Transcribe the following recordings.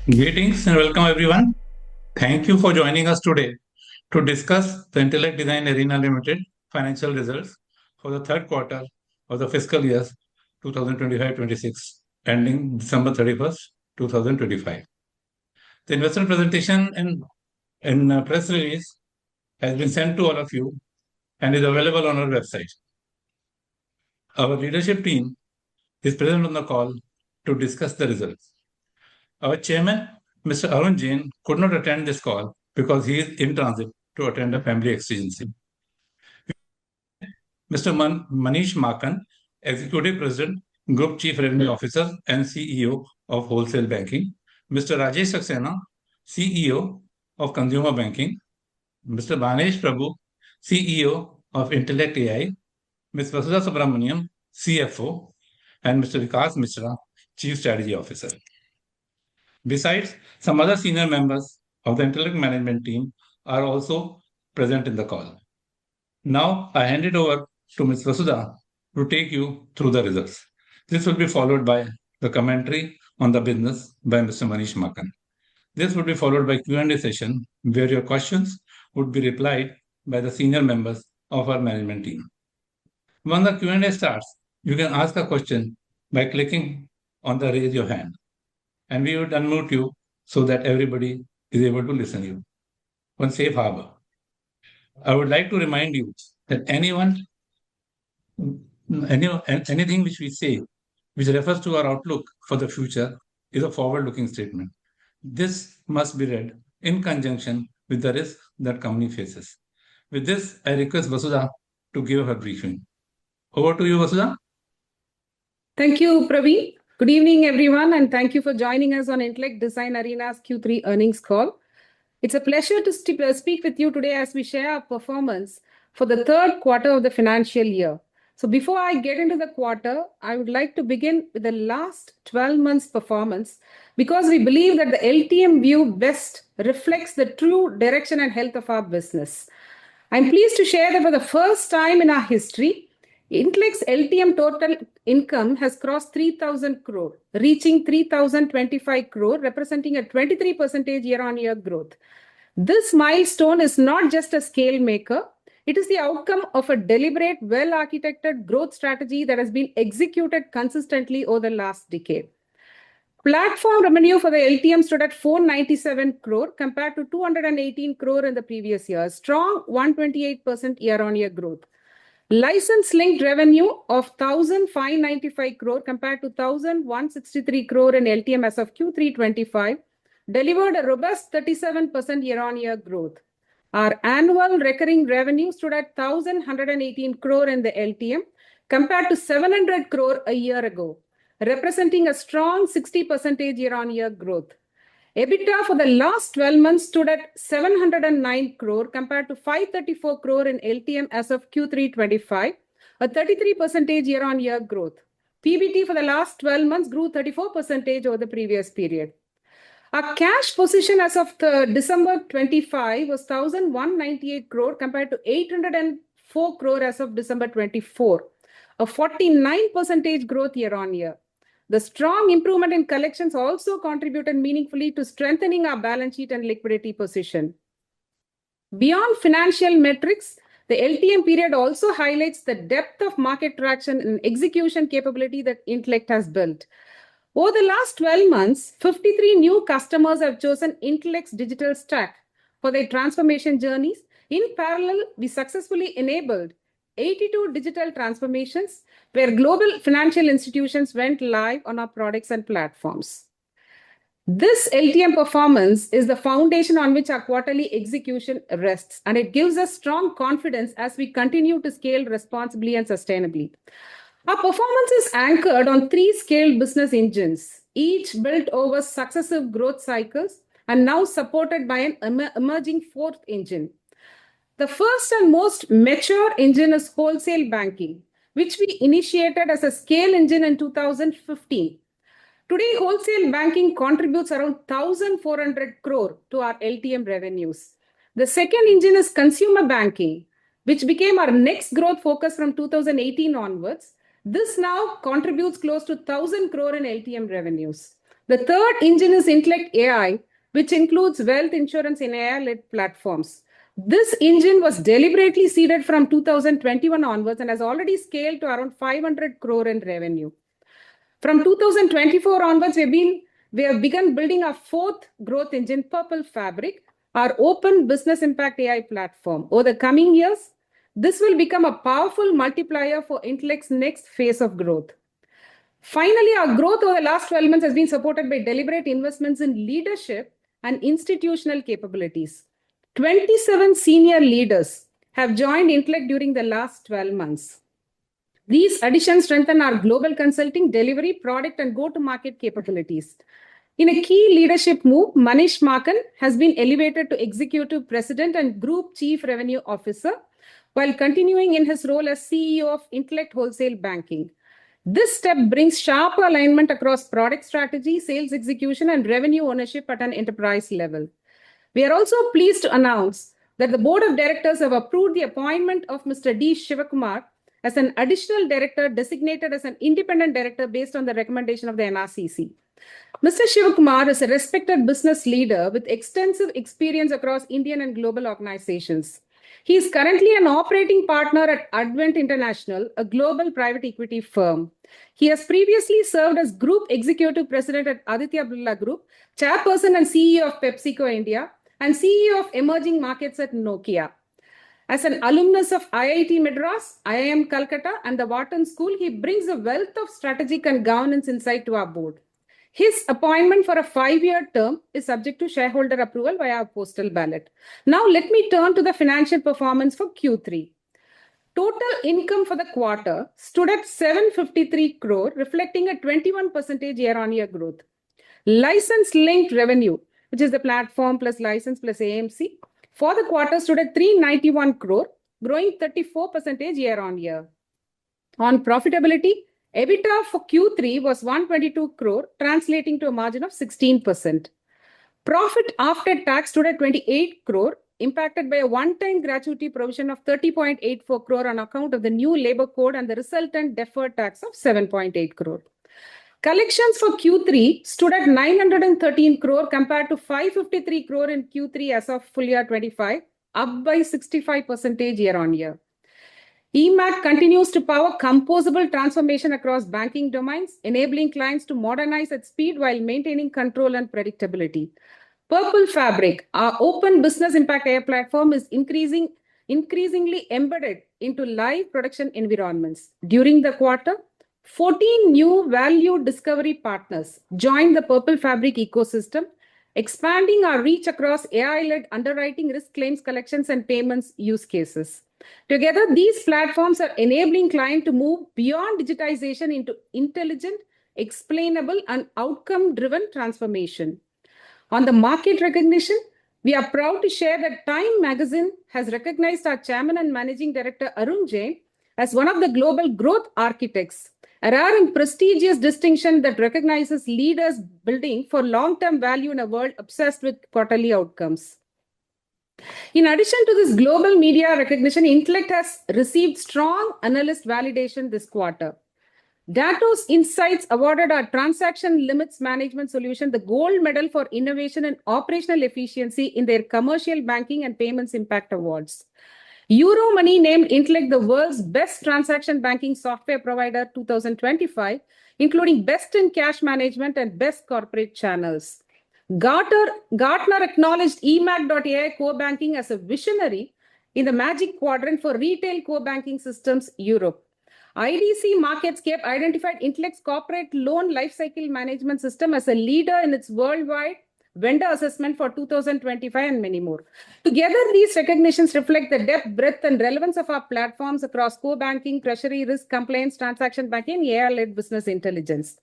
Greetings and welcome everyone. Thank you for joining us today to discuss the Intellect Design Arena Limited financial results for the third quarter of the fiscal year 2025-26 ending December 31st, 2025. The investor presentation and press release has been sent to all of you and is available on our website. Our leadership team is present on the call to discuss the results. Our chairman, Mr. Arun Jain, could not attend this call because he is in transit to attend a family exigency. Mr. Manish Makan, Executive President, Group Chief Revenue Officer and CEO of Wholesale Banking. Mr. Rajesh Saxena, CEO of Consumer Banking. Mr. Banesh Prabhu, CEO of Intellect AI. Ms. Vasudha Subramaniam, CFO. And Mr. Vikas Mishra, Chief Strategy Officer. Besides, some other senior members of the Intellect management team are also present in the call. Now, I hand it over to Ms. Vasudha to take you through the results. This will be followed by the commentary on the business by Mr. Manish Makan. This would be followed by Q&A session where your questions would be replied by the senior members of our management team. When the Q&A starts, you can ask a question by clicking on the raise your hand, and we would unmute you so that everybody is able to listen to you. One safe harbor. I would like to remind you that anything which we say which refers to our outlook for the future is a forward-looking statement. This must be read in conjunction with the risk that company faces. With this, I request Vasudha to give her briefing. Over to you, Vasudha. Thank you, Praveen. Good evening, everyone, and thank you for joining us on Intellect Design Arena's Q3 earnings call. It's a pleasure to speak with you today as we share our performance for the third quarter of the financial year. So before I get into the quarter, I would like to begin with the last 12 months performance because we believe that the LTM view best reflects the true direction and health of our business. I'm pleased to share that for the first time in our history, Intellect's LTM total income has crossed 3,000 crore, reaching 3,025 crore, representing a 23% year-on-year growth. This milestone is not just a scale maker. It is the outcome of a deliberate, well-architected growth strategy that has been executed consistently over the last decade. Platform revenue for the LTM stood at 497 crore compared to 218 crore in the previous year, strong 128% year-on-year growth. License-linked revenue of 1,595 crore compared to 1,163 crore in LTM as of Q3 25 delivered a robust 37% year-on-year growth. Our annual recurring revenue stood at 1,118 crore in the LTM compared to 700 crore a year ago, representing a strong 60% year-on-year growth. EBITDA for the last 12 months stood at 709 crore compared to 534 crore in LTM as of Q3 25, a 33% year-on-year growth. PBT for the last 12 months grew 34% over the previous period. Our cash position as of December 25 was 1,198 crore compared to 804 crore as of December 24, a 49% growth year-on-year. The strong improvement in collections also contributed meaningfully to strengthening our balance sheet and liquidity position. Beyond financial metrics, the LTM period also highlights the depth of market traction and execution capability that Intellect has built. Over the last 12 months, 53 new customers have chosen Intellect's digital stack for their transformation journeys. In parallel, we successfully enabled 82 digital transformations where global financial institutions went live on our products and platforms. This LTM performance is the foundation on which our quarterly execution rests, and it gives us strong confidence as we continue to scale responsibly and sustainably. Our performance is anchored on three scaled business engines, each built over successive growth cycles and now supported by an emerging fourth engine. The first and most mature engine is wholesale banking, which we initiated as a scale engine in 2015. Today, wholesale banking contributes around 1,400 crore to our LTM revenues. The second engine is consumer banking, which became our next growth focus from 2018 onwards. This now contributes close to 1,000 crore in LTM revenues. The third engine is Intellect AI, which includes wealth insurance in AI-led platforms. This engine was deliberately seeded from 2021 onwards and has already scaled to around 500 crore in revenue. From 2024 onwards, we have begun building our fourth growth engine, Purple Fabric, our open business impact AI platform. Over the coming years, this will become a powerful multiplier for Intellect's next phase of growth. Finally, our growth over the last 12 months has been supported by deliberate investments in leadership and institutional capabilities. 27 senior leaders have joined Intellect during the last 12 months. These additions strengthen our global consulting, delivery, product, and go-to-market capabilities. In a key leadership move, Manish Makan has been elevated to Executive President and Group Chief Revenue Officer while continuing in his role as CEO of Intellect Wholesale Banking. This step brings sharp alignment across product strategy, sales execution, and revenue ownership at an enterprise level. We are also pleased to announce that the Board of Directors have approved the appointment of Mr. D. Shivakumar as an additional director designated as an independent director based on the recommendation of the NRCC. Mr. Shivakumar is a respected business leader with extensive experience across Indian and global organizations. He is currently an operating partner at Advent International, a global private equity firm. He has previously served as Group Executive President at Aditya Birla Group, Chairperson and CEO of PepsiCo India, and CEO of Emerging Markets at Nokia. As an alumnus of IIT Madras, IIM Calcutta, and the Wharton School, he brings a wealth of strategic and governance insight to our board. His appointment for a 5-year term is subject to shareholder approval via a postal ballot. Now, let me turn to the financial performance for Q3. Total income for the quarter stood at 753 crore, reflecting a 21% year-on-year growth. License-linked revenue, which is the platform plus license plus AMC, for the quarter stood at 391 crore, growing 34% year-on-year. On profitability, EBITDA for Q3 was 122 crore, translating to a margin of 16%. Profit after tax stood at 28 crore, impacted by a one-time gratuity provision of 30.84 crore on account of the new labor code and the resultant deferred tax of 7.8 crore. Collections for Q3 stood at 913 crore compared to 553 crore in Q3 as of full year 25, up by 65% year-on-year. eMAC continues to power composable transformation across banking domains, enabling clients to modernize at speed while maintaining control and predictability. Purple Fabric, our open business impact AI platform, is increasingly embedded into live production environments. During the quarter, 14 new value discovery partners joined the Purple Fabric ecosystem, expanding our reach across AI-led underwriting, risk claims, collections, and payments use cases. Together, these platforms are enabling clients to move beyond digitization into intelligent, explainable, and outcome-driven transformation. On the market recognition, we are proud to share that Time Magazine has recognized our Chairman and Managing Director Arun Jain as one of the global growth architects, a rare and prestigious distinction that recognizes leaders building for long-term value in a world obsessed with quarterly outcomes. In addition to this global media recognition, Intellect has received strong analyst validation this quarter. Datos Insights awarded our transaction limits management solution the gold medal for innovation and operational efficiency in their commercial banking and payments impact awards. Euromoney named Intellect the world's best transaction banking software provider 2025, including best in cash management and best corporate channels. Gartner acknowledged eMAC.ai core banking as a visionary in the Magic Quadrant for retail core banking systems Europe. IDC MarketScape identified Intellect's corporate loan lifecycle management system as a leader in its worldwide vendor assessment for 2025 and many more. Together, these recognitions reflect the depth, breadth, and relevance of our platforms across core banking, treasury, risk, compliance, transaction banking, and AI-led business intelligence.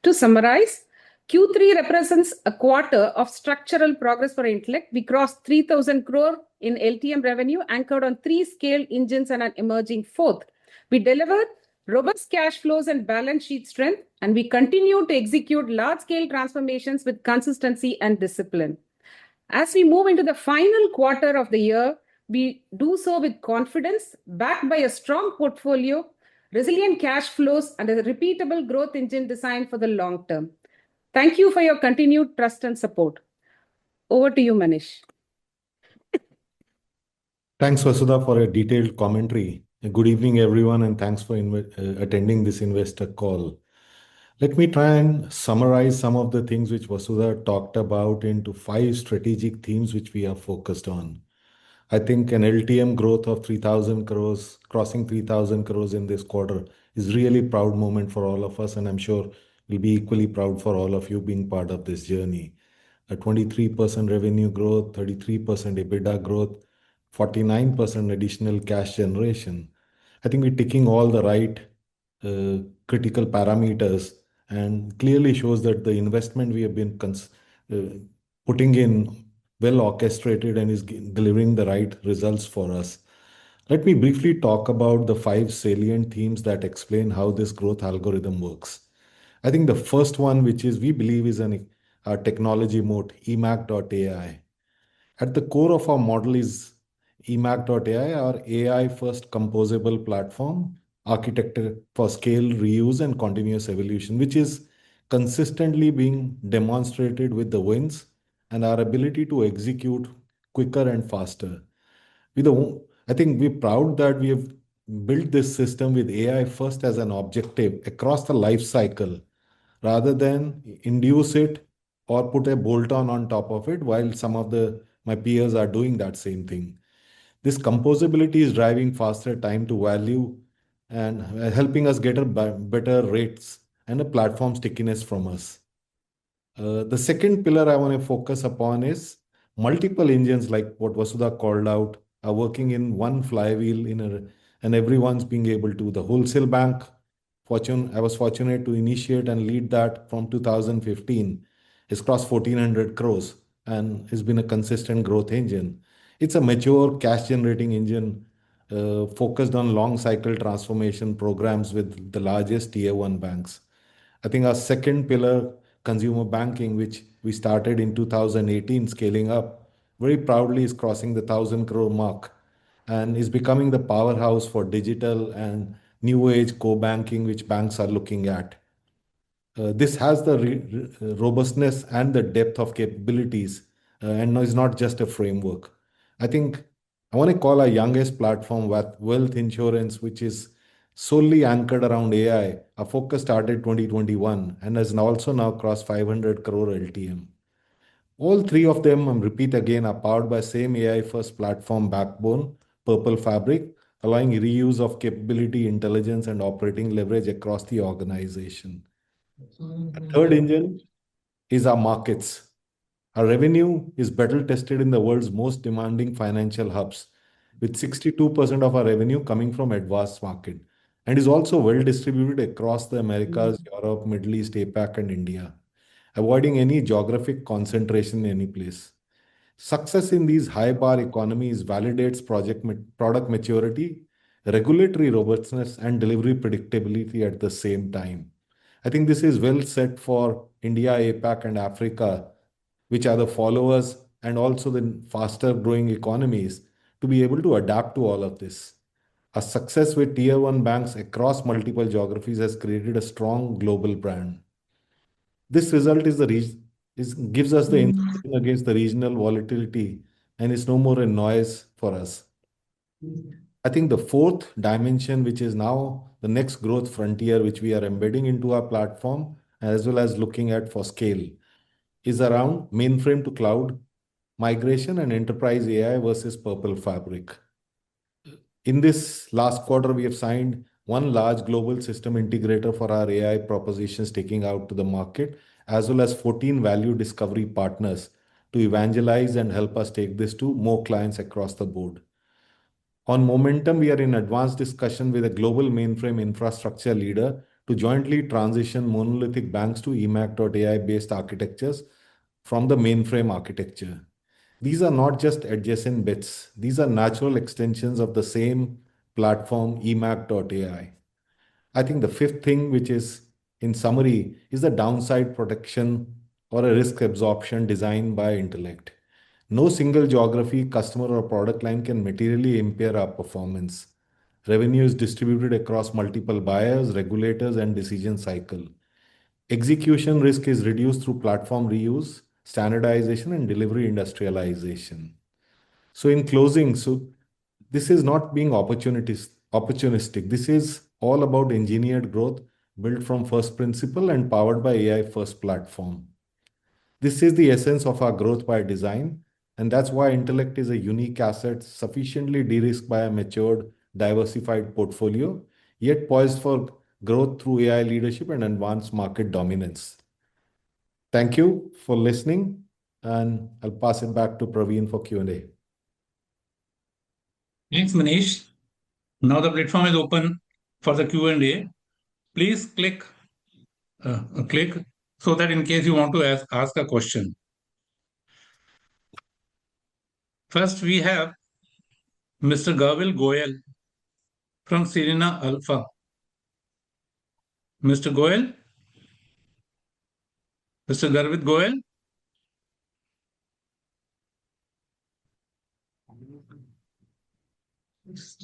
To summarize, Q3 represents a quarter of structural progress for Intellect. We crossed 3,000 crore in LTM revenue, anchored on 3 scaled engines and an emerging fourth. We delivered robust cash flows and balance sheet strength, and we continue to execute large-scale transformations with consistency and discipline. As we move into the final quarter of the year, we do so with confidence, backed by a strong portfolio, resilient cash flows, and a repeatable growth engine designed for the long term. Thank you for your continued trust and support. Over to you, Manish. Thanks, Vasudha, for a detailed commentary. Good evening, everyone, and thanks for attending this investor call. Let me try and summarize some of the things which Vasudha talked about into 5 strategic themes which we are focused on. I think an LTM growth of 3,000 crores, crossing 3,000 crores in this quarter is really proud moment for all of us, and I'm sure we'll be equally proud for all of you being part of this journey. A 23% revenue growth, 33% EBITDA growth, 49% additional cash generation. I think we're ticking all the right critical parameters and clearly shows that the investment we have been uh, putting in well orchestrated and is delivering the right results for us. Let me briefly talk about the 5 salient themes that explain how this growth algorithm works. I think the first one, which is we believe is a technology moat, emac.ai. At the core of our model is emac.ai, our AI first composable platform, architected for scale, reuse, and continuous evolution, which is consistently being demonstrated with the wins and our ability to execute quicker and faster. I think we're proud that we have built this system with AI first as an objective across the life cycle rather than induce it or put a bolt on top of it while some of the my peers are doing that same thing. This composability is driving faster time to value and helping us get better rates and a platform stickiness from us. The second pillar I want to focus upon is multiple engines, like what Vasudha called out, are working in one flywheel and everyone's being able to. The wholesale bank, I was fortunate to initiate and lead that from 2015. It's crossed 1,400 crores and has been a consistent growth engine. It's a mature cash generating engine focused on long cycle transformation programs with the largest tier one banks. I think our second pillar, consumer banking, which we started in 2018, scaling up very proudly, is crossing the 1,000 crore mark and is becoming the powerhouse for digital and new age co-banking, which banks are looking at. This has the robustness and the depth of capabilities and is not just a framework. I think I want to call our youngest platform Wealth Insurance, which is solely anchored around AI. Our focus started 2021 and has also now crossed 500 crore LTM. All three of them, I repeat again, are powered by same AI first platform backbone, Purple Fabric, allowing reuse of capability, intelligence, and operating leverage across the organization. The third engine is our markets. Our revenue is battle tested in the world's most demanding financial hubs, with 62% of our revenue coming from advanced market, and is also well distributed across the Americas, Europe, Middle East, APAC, and India, avoiding any geographic concentration in any place. Success in these high bar economies validates product maturity, regulatory robustness, and delivery predictability at the same time. I think this is well set for India, APAC, and Africa, which are the followers and also the faster growing economies, to be able to adapt to all of this. A success with tier one banks across multiple geographies has created a strong global brand. This result gives us the insulation against the regional volatility and is no more a noise for us. I think the fourth dimension, which is now the next growth frontier, which we are embedding into our platform, as well as looking at for scale, is around mainframe to cloud migration and enterprise AI versus Purple Fabric. In this last quarter, we have signed one large global system integrator for our AI propositions taking out to the market, as well as 14 value discovery partners to evangelize and help us take this to more clients across the board. On momentum, we are in advanced discussion with a global mainframe infrastructure leader to jointly transition monolithic banks to emac.ai based architectures from the mainframe architecture. These are not just adjacent bits, these are natural extensions of the same platform, emac.ai. I think the fifth thing, which is in summary, is the downside protection or a risk absorption designed by Intellect. No single geography, customer, or product line can materially impair our performance. Revenue is distributed across multiple buyers, regulators, and decision cycle. Execution risk is reduced through platform reuse, standardization, and delivery industrialization. So in closing, this is not being opportunistic. This is all about engineered growth built from first principle and powered by AI first platform. This is the essence of our growth by design, and that's why Intellect is a unique asset, sufficiently de-risked by a matured, diversified portfolio, yet poised for growth through AI leadership and advanced market dominance. Thank you for listening, and I'll pass it back to Praveen for Q&A. Thanks, Manish. Now the platform is open for the Q&A. Please click so that in case you want to ask a question. First, we have Mr. Gavil Goyal from Serena Alpha. Mr. Goyal? Mr. Garvit Goyal?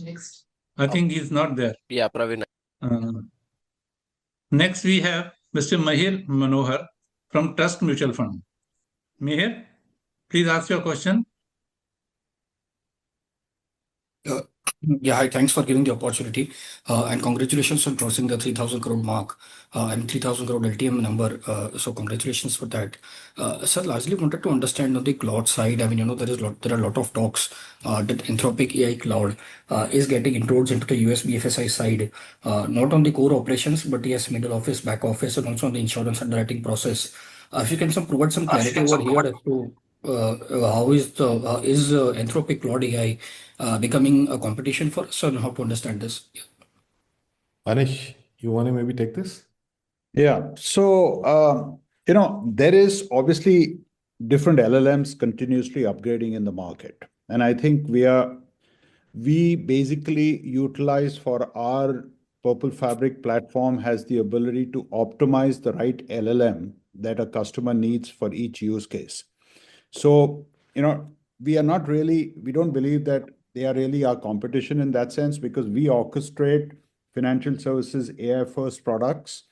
Next. I think he's not there. Yeah, Praveen. Next, we have Mr. Mahir Manohar from Trust Mutual Fund. Mahir, please ask your question. Yeah, hi, thanks for giving the opportunity. And congratulations on crossing the 3,000 crore mark and 3,000 crore LTM number. So congratulations for that. Sir, largely wanted to understand on the cloud side. I mean, there are a lot of talks that Anthropic AI Cloud is getting inroads into the US BFSI side, not on the core operations, but yes, middle office, back office, and also on the insurance underwriting process. If you can provide some clarity over here as to how is Anthropic Cloud AI becoming a competition for us, and how to understand this? Anish, you want to maybe take this? Yeah. So, there is obviously different LLMs continuously upgrading in the market. And I think we basically utilize for our Purple Fabric platform has the ability to optimize the right LLM that a customer needs for each use case. So, we don't believe that they are really our competition in that sense, because we orchestrate financial services AI first products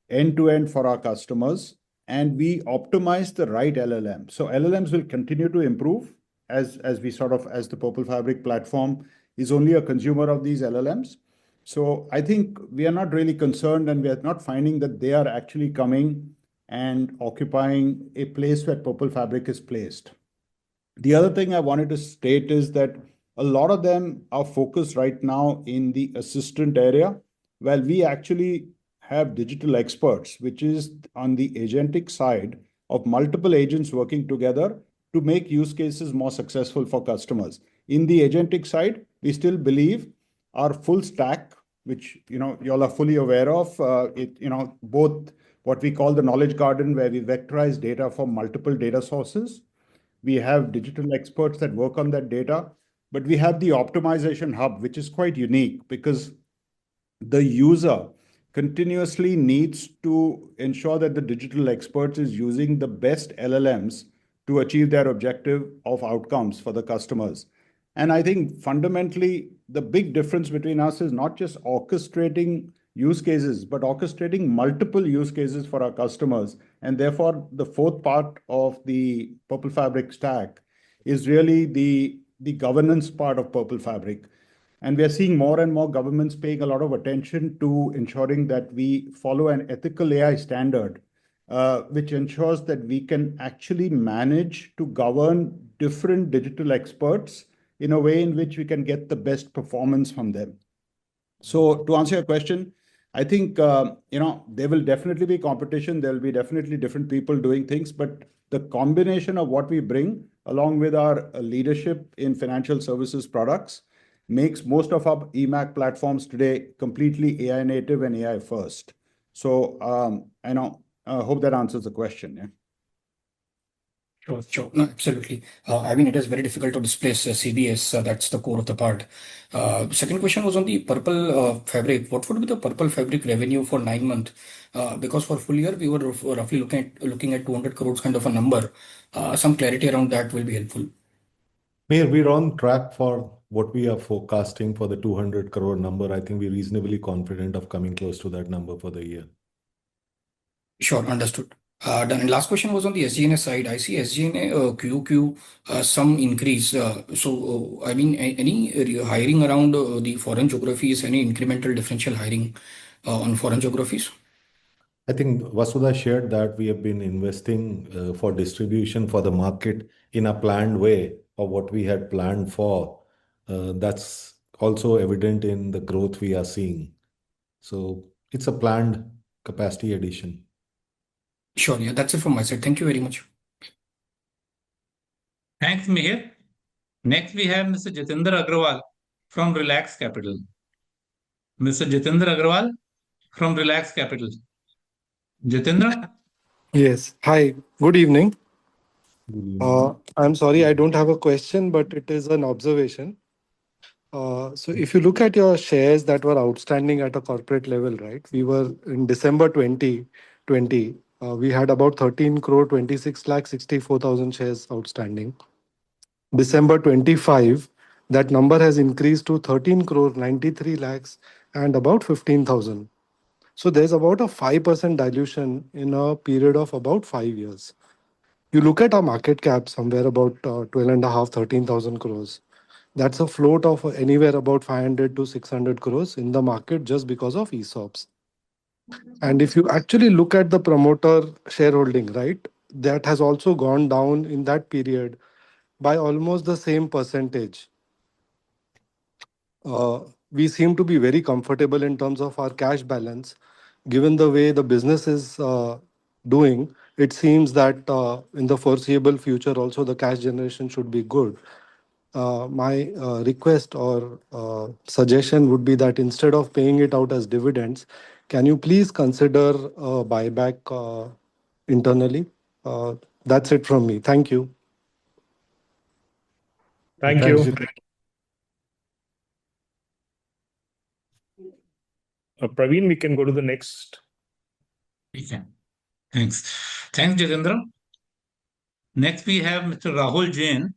end to end for our customers, and we optimize the right LLM. So LLMs will continue to improve as the Purple Fabric platform is only a consumer of these LLMs. So I think we are not really concerned, and we are not finding that they are actually coming and occupying a place where Purple Fabric is placed. The other thing I wanted to state is that a lot of them are focused right now in the assistant area, while we actually have digital experts, which is on the agentic side of multiple agents working together to make use cases more successful for customers. In the agentic side, we still believe our full stack, which you all are fully aware of, both what we call the knowledge garden, where we vectorize data from multiple data sources. We have digital experts that work on that data, but we have the optimization hub, which is quite unique because the user continuously needs to ensure that the digital experts is using the best LLMs to achieve their objective of outcomes for the customers. And I think fundamentally, the big difference between us is not just orchestrating use cases, but orchestrating multiple use cases for our customers. And therefore, the fourth part of the Purple Fabric stack is really the governance part of Purple Fabric. And we are seeing more and more governments paying a lot of attention to ensuring that we follow an ethical AI standard, which ensures that we can actually manage to govern different digital experts in a way in which we can get the best performance from them. So to answer your question, I think, there will definitely be competition. There will be definitely different people doing things, but the combination of what we bring along with our leadership in financial services products makes most of our eMAC platforms today completely AI native and AI first. So I hope that answers the question. Yeah. Sure. No, absolutely. I mean, it is very difficult to displace CBS. That's the core of the part. Second question was on the Purple Fabric. What would be the Purple Fabric revenue for 9 months? Because for full year, we were roughly looking at 200 crores kind of a number. Some clarity around that will be helpful. We're on track for what we are forecasting for the 200 crore number. I think we're reasonably confident of coming close to that number for the year. Sure, understood. Done. And last question was on the SG&A side. I see SG&A QQ some increase. I mean, any hiring around the foreign geographies, any incremental differential hiring on foreign geographies? I think Vasudha shared that we have been investing for distribution for the market in a planned way of what we had planned for. That's also evident in the growth we are seeing. So it's a planned capacity addition. Sure, yeah, that's it from my side. Thank you very much. Thanks, Mihir. Next, we have Mr. Jitendra Agrawal from Relax Capital. Mr. Jitendra Agrawal from Relax Capital. Jitendra? Yes. Hi, good evening. Good evening. I'm sorry, I don't have a question, but it is an observation. So if you look at your shares that were outstanding at a corporate level, right? We were in December 2020, we had about 13 crore 26 lakh 64,000 shares outstanding. December 25, that number has increased to 13 crore 93 lakhs and about 15,000. So there's about a 5% dilution in a period of about 5 years. You look at our market cap somewhere about 12 and a half, 13,000 crores. That's a float of anywhere about 500 to 600 crores in the market just because of ESOPs. And if you actually look at the promoter shareholding, right, that has also gone down in that period by almost the same percentage. We seem to be very comfortable in terms of our cash balance. Given the way the business is doing, it seems that in the foreseeable future also the cash generation should be good. My request or suggestion would be that instead of paying it out as dividends, can you please consider buyback internally? That's it from me. Thank you. Thank Thanks, you. Jitendra. Praveen, we can go to the next. Okay. Thanks. Thanks, Jitendra. Next, we have Mr. Rahul Jain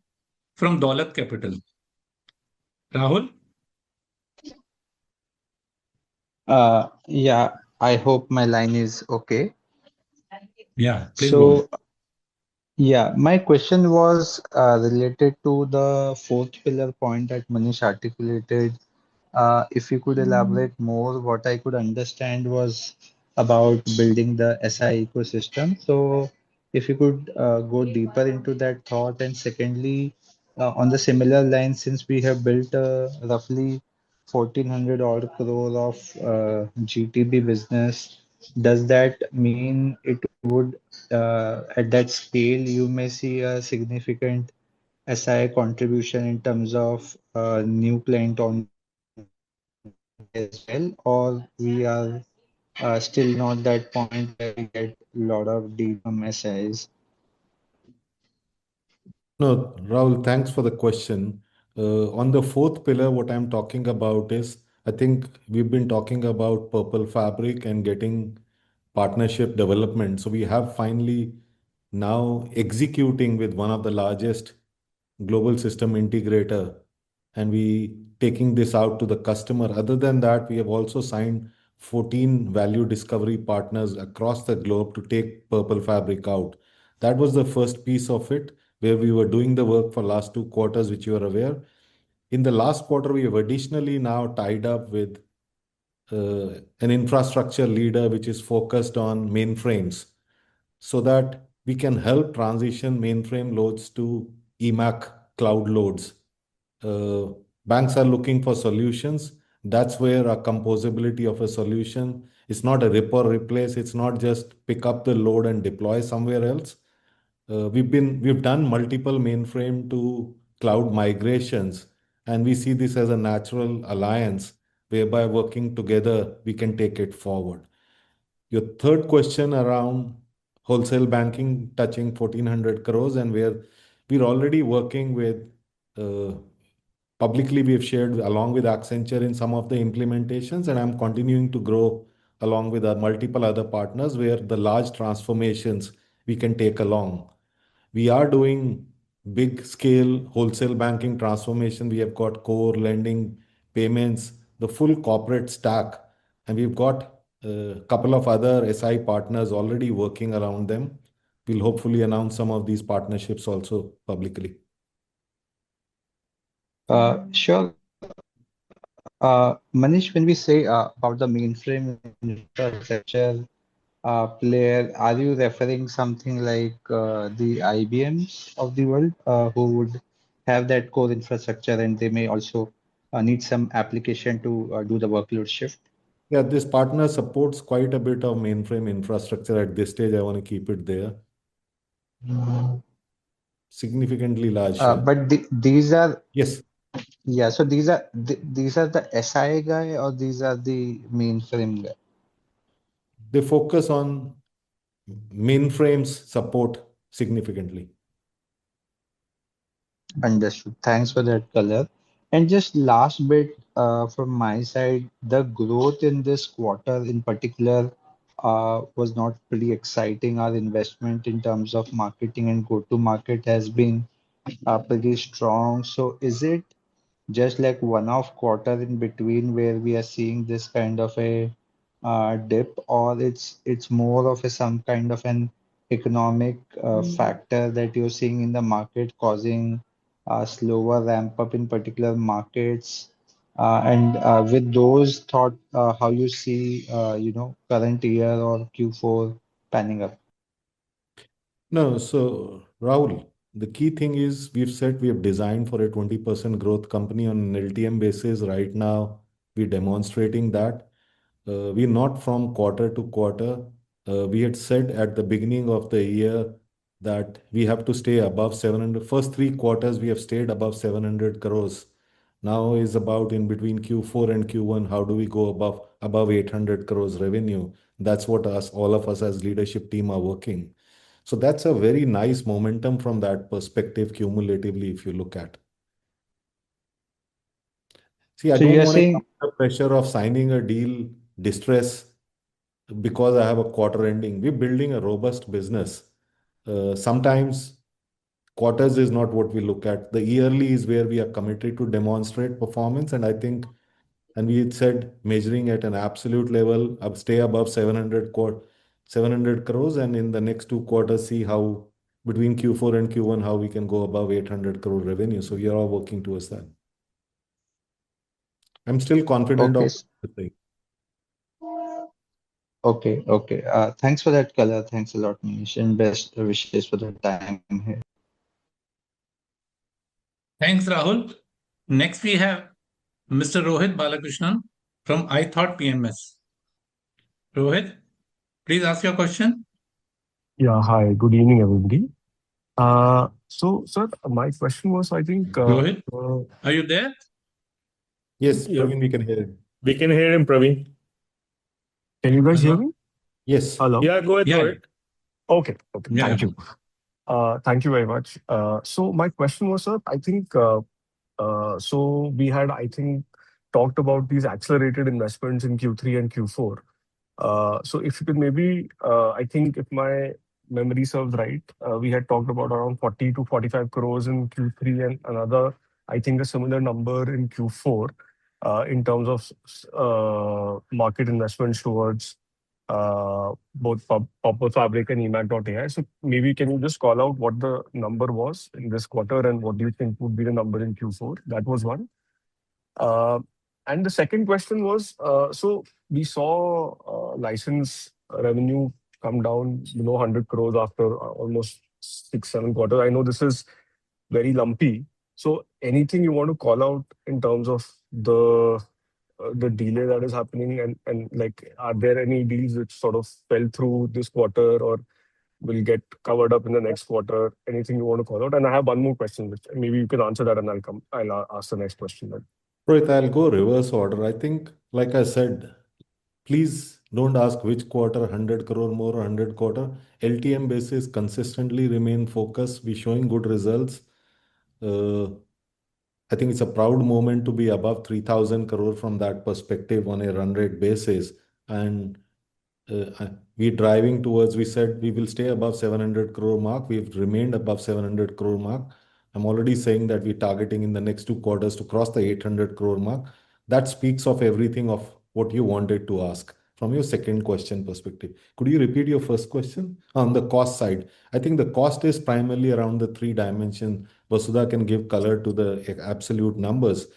from Daulat Capital. Rahul? Yeah, I hope my line is okay. Yeah, please go ahead. So, yeah, my question was related to the fourth pillar point that Manish articulated. If you could elaborate more, what I could understand was about building the SI ecosystem. So, if you could go deeper into that thought. And secondly, on the similar line, since we have built roughly 1400 odd crore of GTB business, does that mean it would, at that scale, you may see a significant SI contribution in terms of new client on as well, or we are still not that point where we get a lot of deal from SIs? No, Rahul, thanks for the question. On the fourth pillar, what I'm talking about is, I think we've been talking about Purple Fabric and getting partnership development. So we have finally now executing with one of the largest global system integrator, and we taking this out to the customer. Other than that, we have also signed 14 value discovery partners across the globe to take Purple Fabric out. That was the first piece of it, where we were doing the work for last 2 quarters, which you are aware. In the last quarter, we have additionally now tied up with an infrastructure leader which is focused on mainframes, so that we can help transition mainframe loads to eMAC cloud loads. Banks are looking for solutions. That's where a composability of a solution is not a rip or replace. It's not just pick up the load and deploy somewhere else. We've done multiple mainframe to cloud migrations, and we see this as a natural alliance whereby working together we can take it forward. Your third question around wholesale banking touching 1400 crores, and where we're already working with publicly, we have shared along with Accenture in some of the implementations, and I'm continuing to grow along with our multiple other partners where the large transformations we can take along. We are doing big scale wholesale banking transformation. We have got core lending, payments, the full corporate stack, and we've got A couple of other SI partners already working around them. We'll hopefully announce some of these partnerships also publicly. Sure. Manish, when we say about the mainframe infrastructure player, are you referring something like the IBMs of the world who would have that core infrastructure and they may also need some application to do the workload shift? Yeah, this partner supports quite a bit of mainframe infrastructure at this stage. I want to keep it there. Significantly large share. But these are, Yes, yeah, so these are the SI guy or these are the mainframe guy? they focus on mainframes support significantly. Understood. Thanks for that color. And just last bit from my side, the growth in this quarter in particular was not pretty exciting. Our investment in terms of marketing and go-to-market has been pretty strong. So is it just like one-off quarter in between where we are seeing this kind of a dip, or it's more of a some kind of an economic factor that you're seeing in the market causing a slower ramp up in particular markets? And with those thought, how you see current year or Q4 panning up? No, so Rahul, the key thing is we've said we have designed for a 20% growth company on an LTM basis. Right now, we're demonstrating that. We're not from quarter to quarter. We had said at the beginning of the year that we have to stay above 700. First three quarters, we have stayed above 700 crores. Now is about in between Q4 and Q1, how do we go above 800 crores revenue? That's what all of us as leadership team are working. So that's a very nice momentum from that perspective cumulatively, if you look at. See, I So don't you're want to saying come under pressure of signing a deal, distress, because I have a quarter ending. We're building a robust business. Sometimes quarters is not what we look at. The yearly is where we are committed to demonstrate performance. And I think, and we had said measuring at an absolute level, stay above 700 crores, and in the next two quarters, see how between Q4 and Q1, how we can go above 800 crore revenue. So we are all working towards that. I'm still confident okay. of the thing. Okay, okay. Thanks for that color. Thanks a lot, Manish, and best wishes for the time here. Thanks, Rahul. Next, we have Mr. Rohit Balakrishnan from iThought PMS. Rohit, please ask your question. Yeah, hi. Good evening, everybody. So, sir, my question was, I think, Rohit, are you there? Yes, Yeah. Praveen, we can hear it. We can hear him, Praveen. can you guys hear me? Yes. Hello? Yeah, go ahead, Yeah, Rohit. Okay, Yeah, thank yeah. you. Thank you very much. So my question was, sir, I think, so we had, I think, talked about these accelerated investments in Q3 and Q4. So if you could maybe, I think if my memory serves right, we had talked about around 40 to 45 crores in Q3 and another, I think a similar number in Q4 in terms of market investments towards both Purple Fabric and eMAG.ai. So maybe can you just call out what the number was in this quarter and what do you think would be the number in Q4? That was one. And the second question was, so we saw license revenue come down below 100 crores after almost 6-7 quarters. I know this is very lumpy. So anything you want to call out in terms of the delay that is happening and like, are there any deals which sort of fell through this quarter or will get covered up in the next quarter? Anything you want to call out? And I have one more question, which maybe you can answer that and I'll ask the next question then. Rohit, I'll go reverse order. I think, like I said, please don't ask which quarter, 100 crore more or 100 quarter. LTM basis consistently remain focused. We're showing good results. I think it's a proud moment to be above 3,000 crore from that perspective on a run rate basis. And we're driving towards, we said we will stay above 700 crore mark. We've remained above 700 crore mark. I'm already saying that we're targeting in the next 2 quarters to cross the 800 crore mark. That speaks of everything of what you wanted to ask. from your second question perspective. Could you repeat your first question? On the cost side, I think the cost is primarily around the three dimensions. Vasudha can give color to the absolute numbers.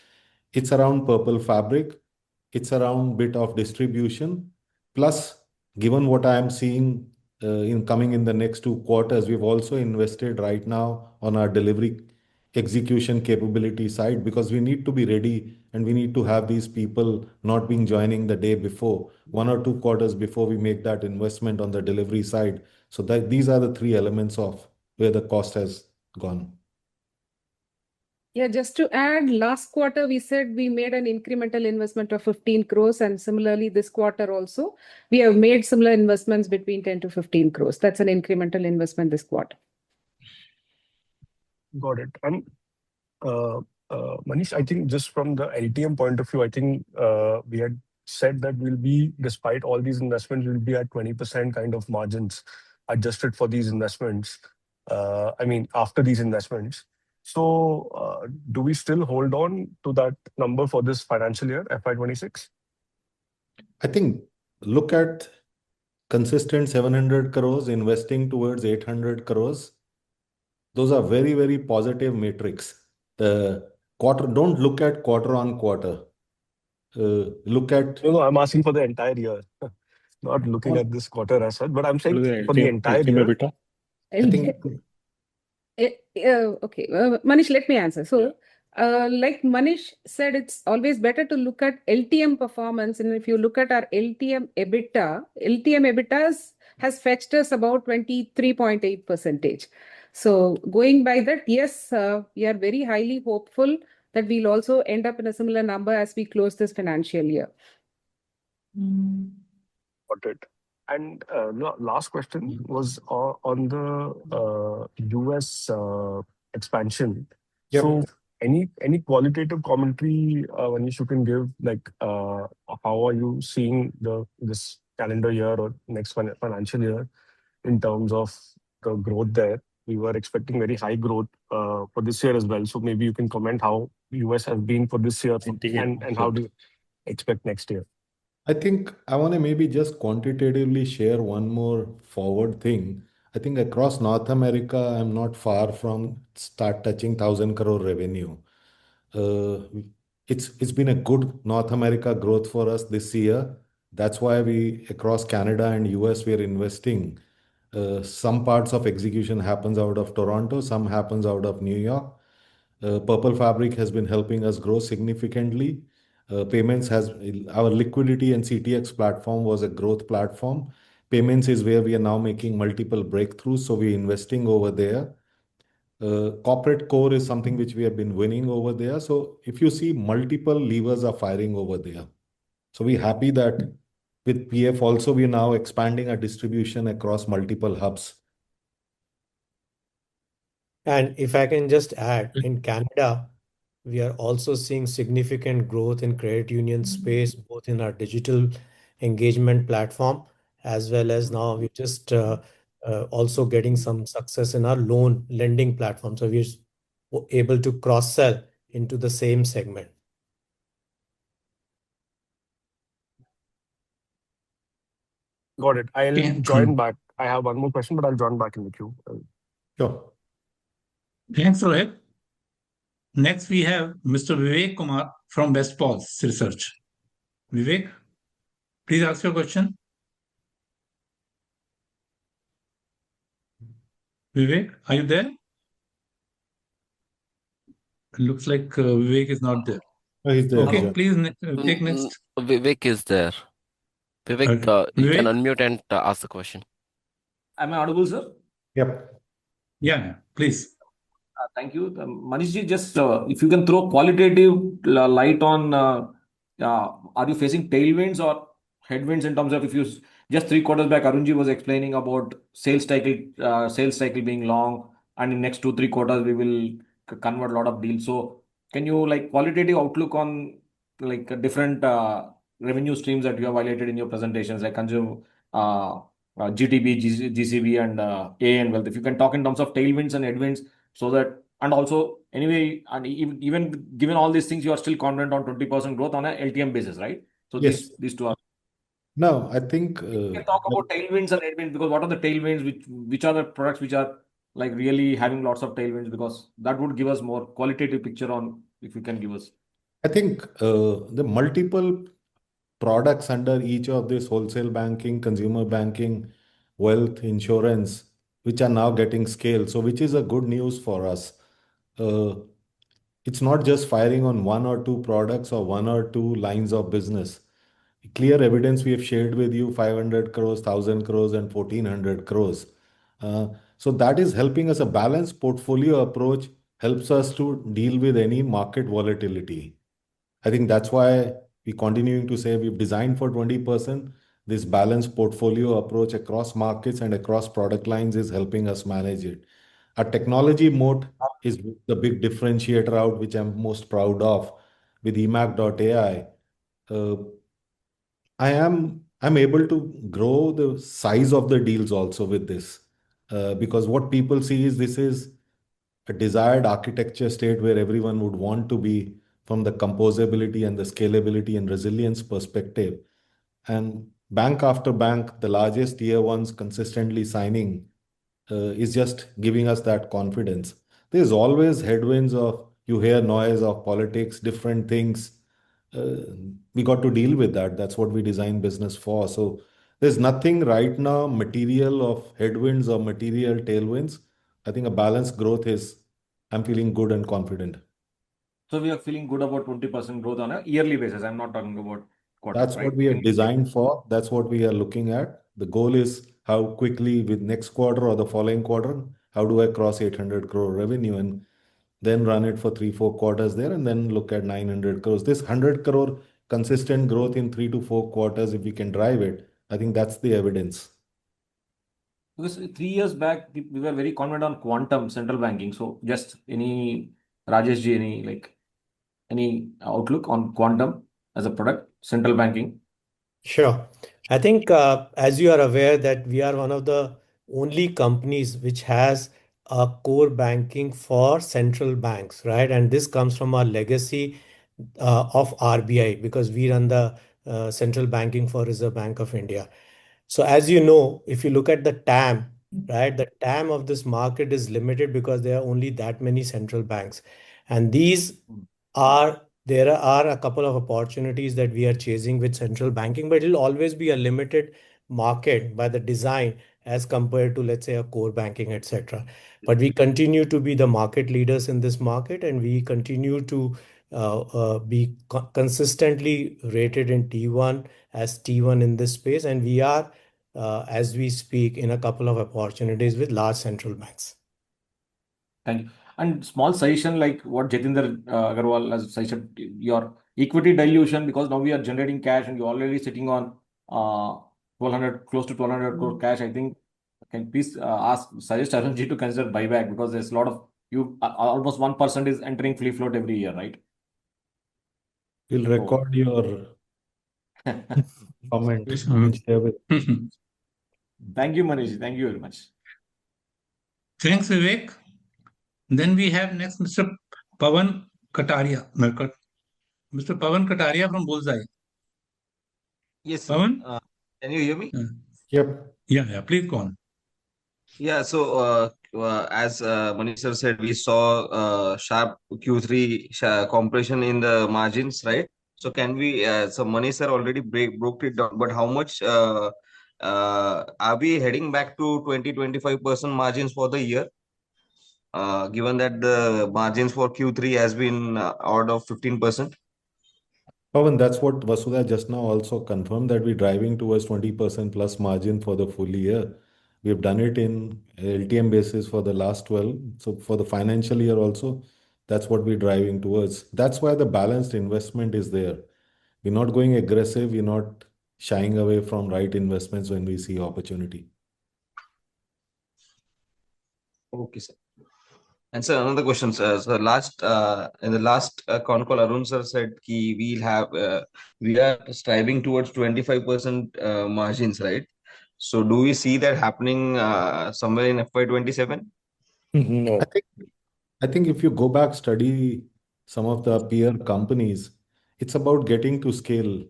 It's around purple fabric. It's around bit of distribution. Plus, given what I am seeing in coming in the next 2 quarters, we've also invested right now on our delivery execution capability side, because we need to be ready and we need to have these people not being joining the day before, 1 or 2 quarters before we make that investment on the delivery side. So that these are the three elements of where the cost has gone. Yeah, just to add, last quarter we said we made an incremental investment of 15 crores, and similarly this quarter also we have made similar investments between 10 to 15 crores. That's an incremental investment this quarter. Got it. And Manish, I think just from the LTM point of view, I think we had said that we'll be, despite all these investments, we'll be at 20% kind of margins adjusted for these investments. I mean, after these investments. So do we still hold on to that number for this financial year, FY26? I think look at consistent 700 crores investing towards 800 crores. Those are very, very positive metrics. The quarter, don't look at quarter on quarter. Look at. No, I'm asking for the entire year. Not looking at this quarter as such, but I'm saying for the entire year. I think. Okay, Manish, let me answer. So, like Manish said, it's always better to look at LTM performance. And if you look at our LTM EBITDA has fetched us about 23.8%. So going by that, yes, we are very highly hopeful that we'll also end up in a similar number as we close this financial year. Got it. And last question was on the US expansion. Yep. So any qualitative commentary, Manish, you can give, like how are you seeing this calendar year or next financial year in terms of the growth there? We were expecting very high growth for this year as well. So maybe you can comment how US has been for this year and how do you expect next year? I think I want to maybe just quantitatively share one more forward thing. I think across North America, I'm not far from start touching 1,000 crore revenue. It's been a good North America growth for us this year. That's why we across Canada and US we are investing. Some parts of execution happens out of Toronto, some happens out of New York. Purple Fabric has been helping us grow significantly. Payments has our liquidity and CTX platform was a growth platform. Payments is where we are now making multiple breakthroughs, so we're investing over there. Corporate core is something which we have been winning over there. So if you see multiple levers are firing over there. So we're happy that with PF also we're now expanding our distribution across multiple hubs. And if I can just add, in Canada, we are also seeing significant growth in credit union space, both in our digital engagement platform, as well as now we're just also getting some success in our loan lending platform. So we're able to cross-sell into the same segment. Got it. I'll join back. I have one more question, but I'll join back in the queue. Sure. Thanks, Rohit. Next, we have Mr. Vivek Kumar from West Pulse Research. Vivek, please ask your question. Vivek, are you there? Looks like Vivek is not there. Oh, he's there. Okay, please take next. Vivek is there. Vivek, you can unmute and ask the question. Am I audible, sir? Yep. Yeah, please. Thank you. Manishji, just if you can throw qualitative light on, are you facing tailwinds or headwinds in terms of if you just 3 quarters back, Arunji was explaining about sales cycle being long, and in next 2-3 quarters we will convert a lot of deals. So can you qualitative outlook on different revenue streams that you have highlighted in your presentations, like consumer, GTB, GCB, and A and wealth? If you can talk in terms of tailwinds and headwinds, so that, and also anyway, and even given all these things, you are still confident on 20% growth on a LTM basis, right? So yes. these two are. No, I think We can talk about tailwinds and headwinds, because what are the tailwinds, which are the products which are like really having lots of tailwinds, because that would give us more qualitative picture on, if you can give us. I think the multiple products under each of this wholesale banking, consumer banking, wealth, insurance, which are now getting scale. So, which is a good news for us. Uh, it's not just firing on one or two products or one or two lines of business. Clear evidence we have shared with you: 500 crores, 1000 crores, and 1400 crores. So that is helping us. A balanced portfolio approach helps us to deal with any market volatility. I think that's why we continuing to say we've designed for 20%. This balanced portfolio approach across markets and across product lines is helping us manage it. Our technology moat is the big differentiator out, which I'm most proud of with eMAC.ai. I'm able to grow the size of the deals also with this, because what people see is this is a desired architecture state where everyone would want to be from the composability and the scalability and resilience perspective. And bank after bank, the largest tier ones consistently signing is just giving us that confidence. There's always headwinds of, you hear noise of politics, different things. Uh, we got to deal with that. That's what we design business for. So there's nothing right now material of headwinds or material tailwinds. I think a balanced growth is, I'm feeling good and confident. So we are feeling good about 20% growth on a yearly basis. I'm not talking about quarter, That's right? what we are designed for. That's what we are looking at. The goal is how quickly with next quarter or the following quarter, how do I cross 800 crore revenue, and then run it for 3-4 quarters there, and then look at 900 crores. This 100 crore consistent growth in 3 to 4 quarters, if we can drive it, I think that's the evidence. Because 3 years back, we were very confident on quantum central banking. So just Rajesh ji, any outlook on quantum as a product, central banking? Sure. I think, as you are aware, that we are one of the only companies which has a core banking for central banks, right? And this comes from our legacy of RBI, because we run the central banking for Reserve Bank of India. So as you know, if you look at the TAM, right, the TAM of this market is limited because there are only that many central banks. And there are a couple of opportunities that we are chasing with central banking, but it'll always be a limited market by the design as compared to, let's say, a core banking, etc. But we continue to be the market leaders in this market, and we continue to be consistently rated in T1 as T1 in this space. And we are, as we speak, in a couple of opportunities with large central banks. Thank you. And small suggestion, like what Jatinder Agarwal has suggested, your equity dilution, because now we are generating cash and you're already sitting on 1200, close to 1200 crore cash. I think, can please suggest Arunji to consider buyback, because there's a lot of almost 1% is entering free float every year, right? We'll record your comment and share with. Thank you, Manish. Thank you very much. Thanks, Vivek. Then we have next Mr. Pawan Kataria. Mr. Pawan Kataria from Bullseye. Yes, Pawan? can you hear me? Yep. Yeah, please go on. Yeah, so as Manish sir said, we saw sharp Q3 compression in the margins, right? So can we, so Manish sir already broke it down, but how much are we heading back to 20-25% margins for the year? Given that the margins for Q3 has been out of 15%? Pawan, that's what Vasudha just now also confirmed, that we're driving towards 20% plus margin for the full year. We have done it in LTM basis for the last 12. So for the financial year also, that's what we're driving towards. That's why the balanced investment is there. We're not going aggressive. We're not shying away from right investments when we see opportunity. Okay, sir. And sir, another question, sir. So in the last con call, Arun sir said we are striving towards 25% margins, right? So do we see that happening somewhere in FY27? No. I think if you go back, study some of the peer companies, it's about getting to scale.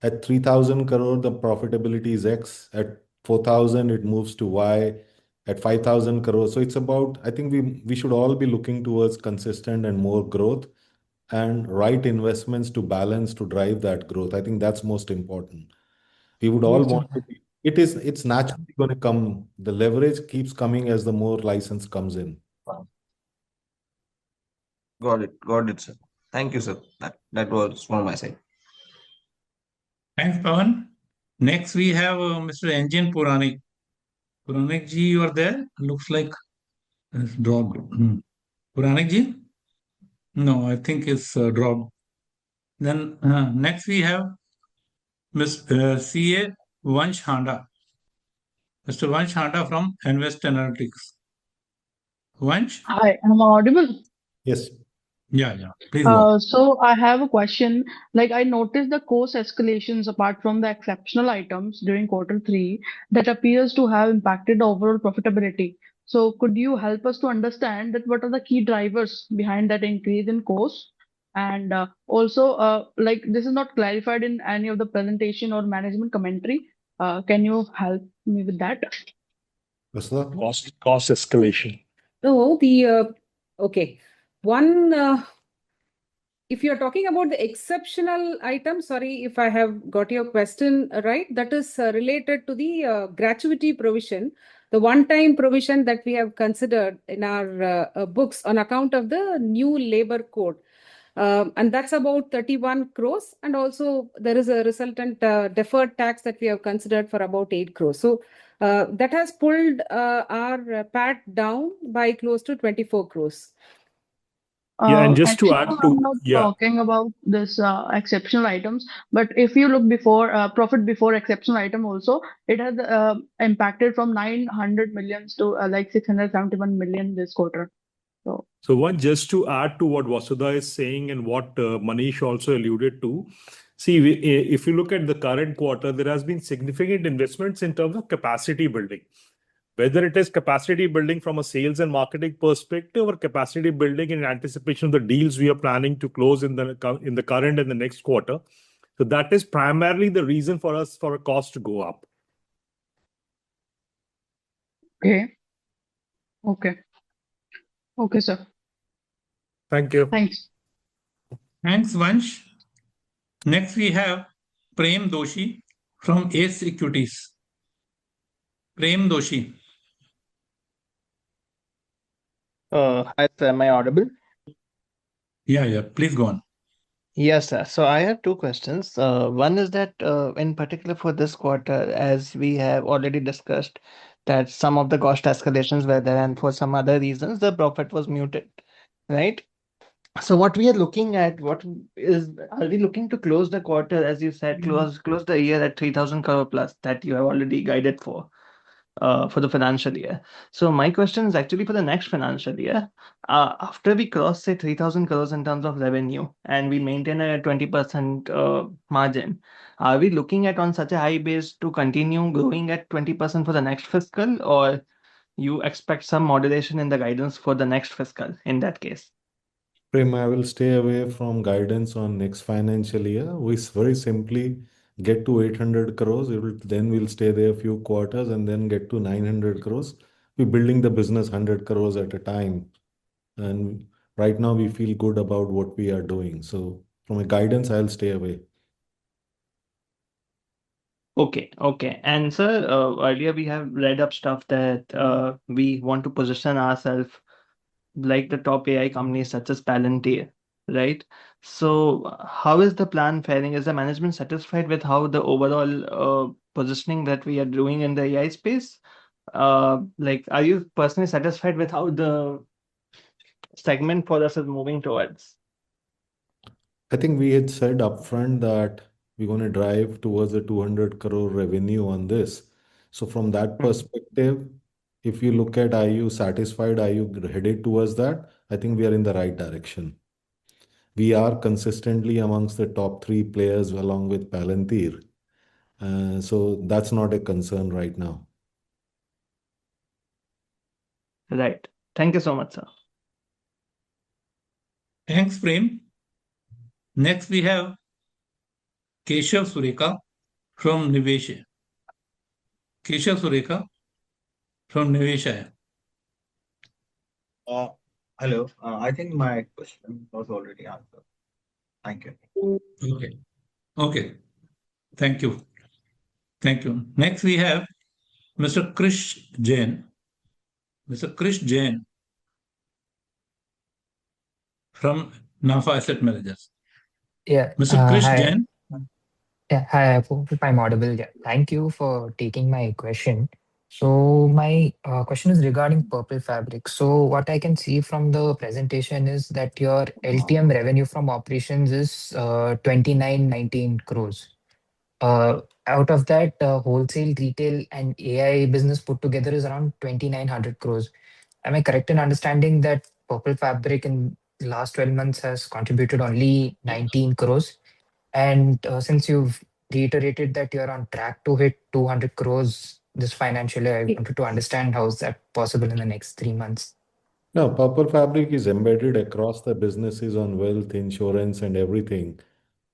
At 3,000 crore, the profitability is X. At 4,000, it moves to Y. At 5,000 crore. So it's about, I think we should all be looking towards consistent and more growth and right investments to balance to drive that growth. I think that's most important. We would all Yes, sir. want to be, it's naturally going to come. The leverage keeps coming as the more license comes in. Got it, sir. Thank you, sir. That was from my side. Thanks, Pawan. Next, we have Mr. Engine Puranik. Puranik ji, you are there? Looks like it's dropped. Puranik ji? No, I think it's dropped. Then next we have Ms. CA Vansh Handa. Mr. Vansh Handa from Invest Analytics. Vansh? Hi, am I audible? Yes. Yeah. Please go. So I have a question. Like I noticed the cost escalations apart from the exceptional items during Q3 that appears to have impacted overall profitability. So could you help us to understand that what are the key drivers behind that increase in cost? And also, like this is not clarified in any of the presentation or management commentary. Can you help me with that? Cost escalation. No, okay. One, if you're talking about the exceptional item, sorry if I have got your question right, that is related to the gratuity provision, the one-time provision that we have considered in our books on account of the new labor code. And that's about 31 crores. And also there is a resultant deferred tax that we have considered for about 8 crores. So that has pulled our PAT down by close to 24 crores. Yeah, and just to Actually, add I'm to, not yeah, talking about this exceptional items, but if you look before profit before exceptional item also, it has impacted from 900 millions to like 671 million this quarter. So one, just to add to what Vasudha is saying and what Manish also alluded to, see, if you look at the current quarter, there has been significant investments in terms of capacity building. Whether it is capacity building from a sales and marketing perspective or capacity building in anticipation of the deals we are planning to close in the current and the next quarter. So that is primarily the reason for us for a cost to go up. Okay, sir. Thank you. Thanks. Thanks, Vansh. Next, we have Prem Doshi from Ace Equities. Prem Doshi. Hi, sir. Am I audible? Yeah. Please go on. Yes, sir. So I have two questions. One is that in particular for this quarter, as we have already discussed, that some of the cost escalations were there, and for some other reasons, the profit was muted, right? So what we are looking at, are we looking to close the quarter, as you said, close the year at 3,000 crore plus that you have already guided for the financial year. So my question is actually for the next financial year. After we cross, say, 3,000 crores in terms of revenue and we maintain a 20% margin, are we looking at on such a high base to continue growing at 20% for the next fiscal, or you expect some moderation in the guidance for the next fiscal in that case? Prem, I will stay away from guidance on next financial year. We very simply get to 800 crores. Then we'll stay there a few quarters and then get to 900 crores. We're building the business 100 crores at a time. And right now we feel good about what we are doing. So from a guidance, I'll stay away. Okay. And sir, earlier we have read up stuff that we want to position ourselves like the top AI companies such as Palantir, right? So how is the plan faring? Is the management satisfied with how the overall positioning that we are doing in the AI space? Like, are you personally satisfied with how the segment for us is moving towards? I think we had said upfront that we're going to drive towards a 200 crore revenue on this. So from that perspective, if you look at, are you satisfied? Are you headed towards that? I think we are in the right direction. We are consistently amongst the top 3 players along with Palantir. So that's not a concern right now. Right. Thank you so much, sir. Thanks, Prem. Next, we have Keshav Sureka from Nivesh. Keshav Sureka from Niveshaya. Hello. I think my question was already answered. Thank you. Okay. Okay. Thank you. Thank you. Next, we have Mr. Krish Jain. Mr. Krish Jain from NAFA Asset Managers. Yeah. Mr. Krish Hi. Jain. Yeah. Hi. I hope I'm audible. Yeah. Thank you for taking my question. So my question is regarding Purple Fabric. So what I can see from the presentation is that your LTM revenue from operations is 2919 crores. Out of that, wholesale, retail, and AI business put together is around 2900 crores. Am I correct in understanding that Purple Fabric in the last 12 months has contributed only 19 crores? And since you've reiterated that you're on track to hit 200 crores this financial year, I wanted to understand how is that possible in the next 3 months? No, Purple Fabric is embedded across the businesses on wealth, insurance, and everything.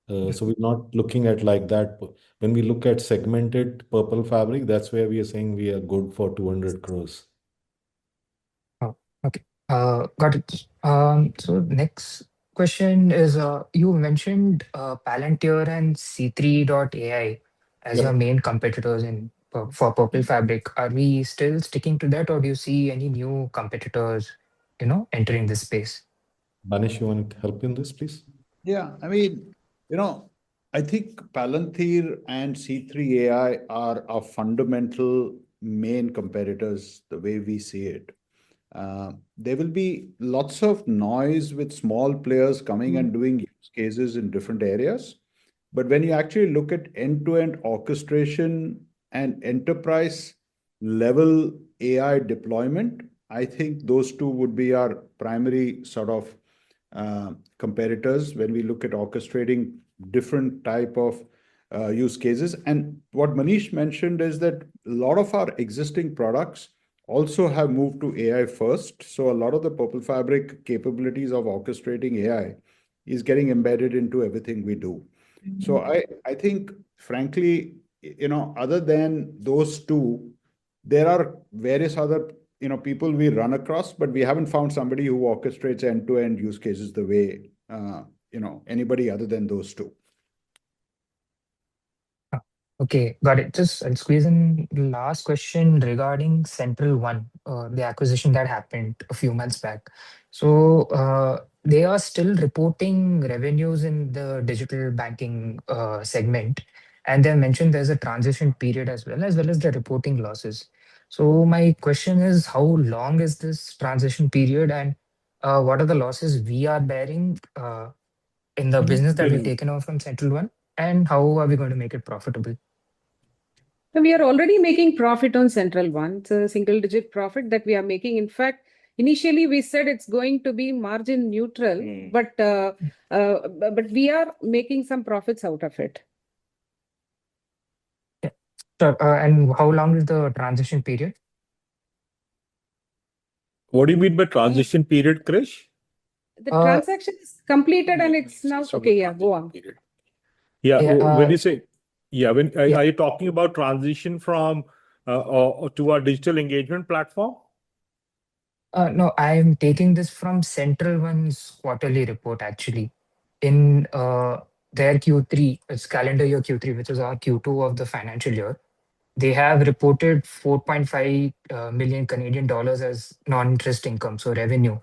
So we're not looking at like that. When we look at segmented Purple Fabric, that's where we are saying we are good for 200 crores. Oh, okay. Got it. So next question is, you mentioned Palantir and C3.ai as your Yep. main competitors in for Purple Fabric. Are we still sticking to that, or do you see any new competitors, entering this space? Manish, you want to help in this, please? Yeah, I mean, I think Palantir and C3 AI are our fundamental main competitors, the way we see it. There will be lots of noise with small players coming and doing use cases in different areas. But when you actually look at end-to-end orchestration and enterprise level AI deployment, I think those two would be our primary sort of competitors when we look at orchestrating different type of use cases. And what Manish mentioned is that a lot of our existing products also have moved to AI first. So a lot of the Purple Fabric capabilities of orchestrating AI is getting embedded into everything we do. So I think, frankly, other than those two, there are various other people we run across, but we haven't found somebody who orchestrates end-to-end use cases the way anybody other than those two. Okay, got it. Just I'll squeeze in the last question regarding Central One, the acquisition that happened a few months back. So they are still reporting revenues in the digital banking segment, and they mentioned there's a transition period as well as the reporting losses. So my question is, how long is this transition period, and what are the losses we are bearing in the business that we've taken over from Central One, and how are we going to make it profitable? We are already making profit on Central One. It's a single-digit profit that we are making. In fact, initially we said it's going to be margin neutral, but we are making some profits out of it. Yeah. Sure. And how long is the transition period? What do you mean by transition period, Krish? The transaction is completed and it's now okay. Yeah, go on. When you say, are you talking about transition from to our digital engagement platform? No, I'm taking this from Central One's quarterly report actually. In their Q3, it's calendar year Q3, which is our Q2 of the financial year. They have reported 4.5 million Canadian dollars as non-interest income, so revenue.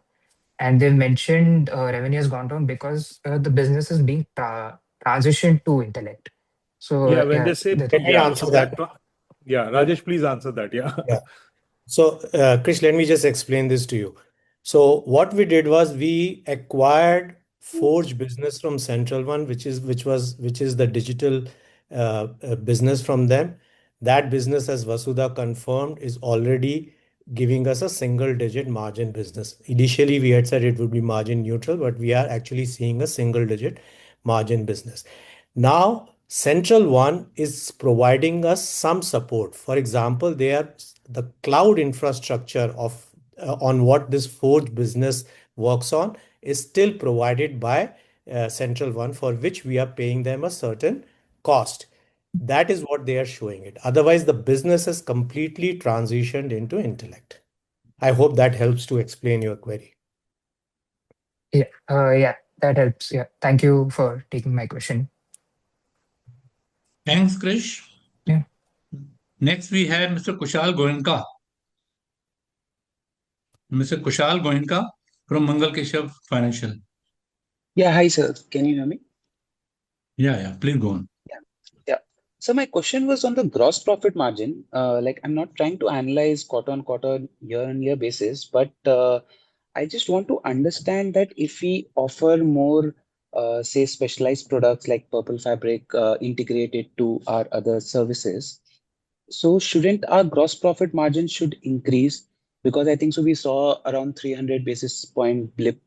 And they've mentioned revenue has gone down because the business is being transitioned to Intellect. So when they say, Let me answer that. Rajesh, please answer that. Yeah. So, Krish, let me just explain this to you. So, what we did was we acquired Forge business from Central One, which is the digital business from them. That business, as Vasudha confirmed, is already giving us a single-digit margin business. Initially, we had said it would be margin neutral, but we are actually seeing a single-digit margin business. Now, Central One is providing us some support. For example, the cloud infrastructure of on what this Forge business works on is still provided by Central One, for which we are paying them a certain cost. That is what they are showing it. Otherwise, the business has completely transitioned into Intellect. I hope that helps to explain your query. Yeah, that helps. Yeah, thank you for taking my question. Thanks, Krish. Yeah. Next, we have Mr. Kushal Goenka. Mr. Kushal Goenka from Mangal Keshav Financial. Yeah, hi sir. Can you hear me? Yeah, please go on. Yeah. So my question was on the gross profit margin. Like I'm not trying to analyze quarter on quarter, year on year basis, but I just want to understand that if we offer more, say, specialized products like Purple Fabric integrated to our other services, so shouldn't our gross profit margin should increase? Because I think so we saw around 300 basis point blip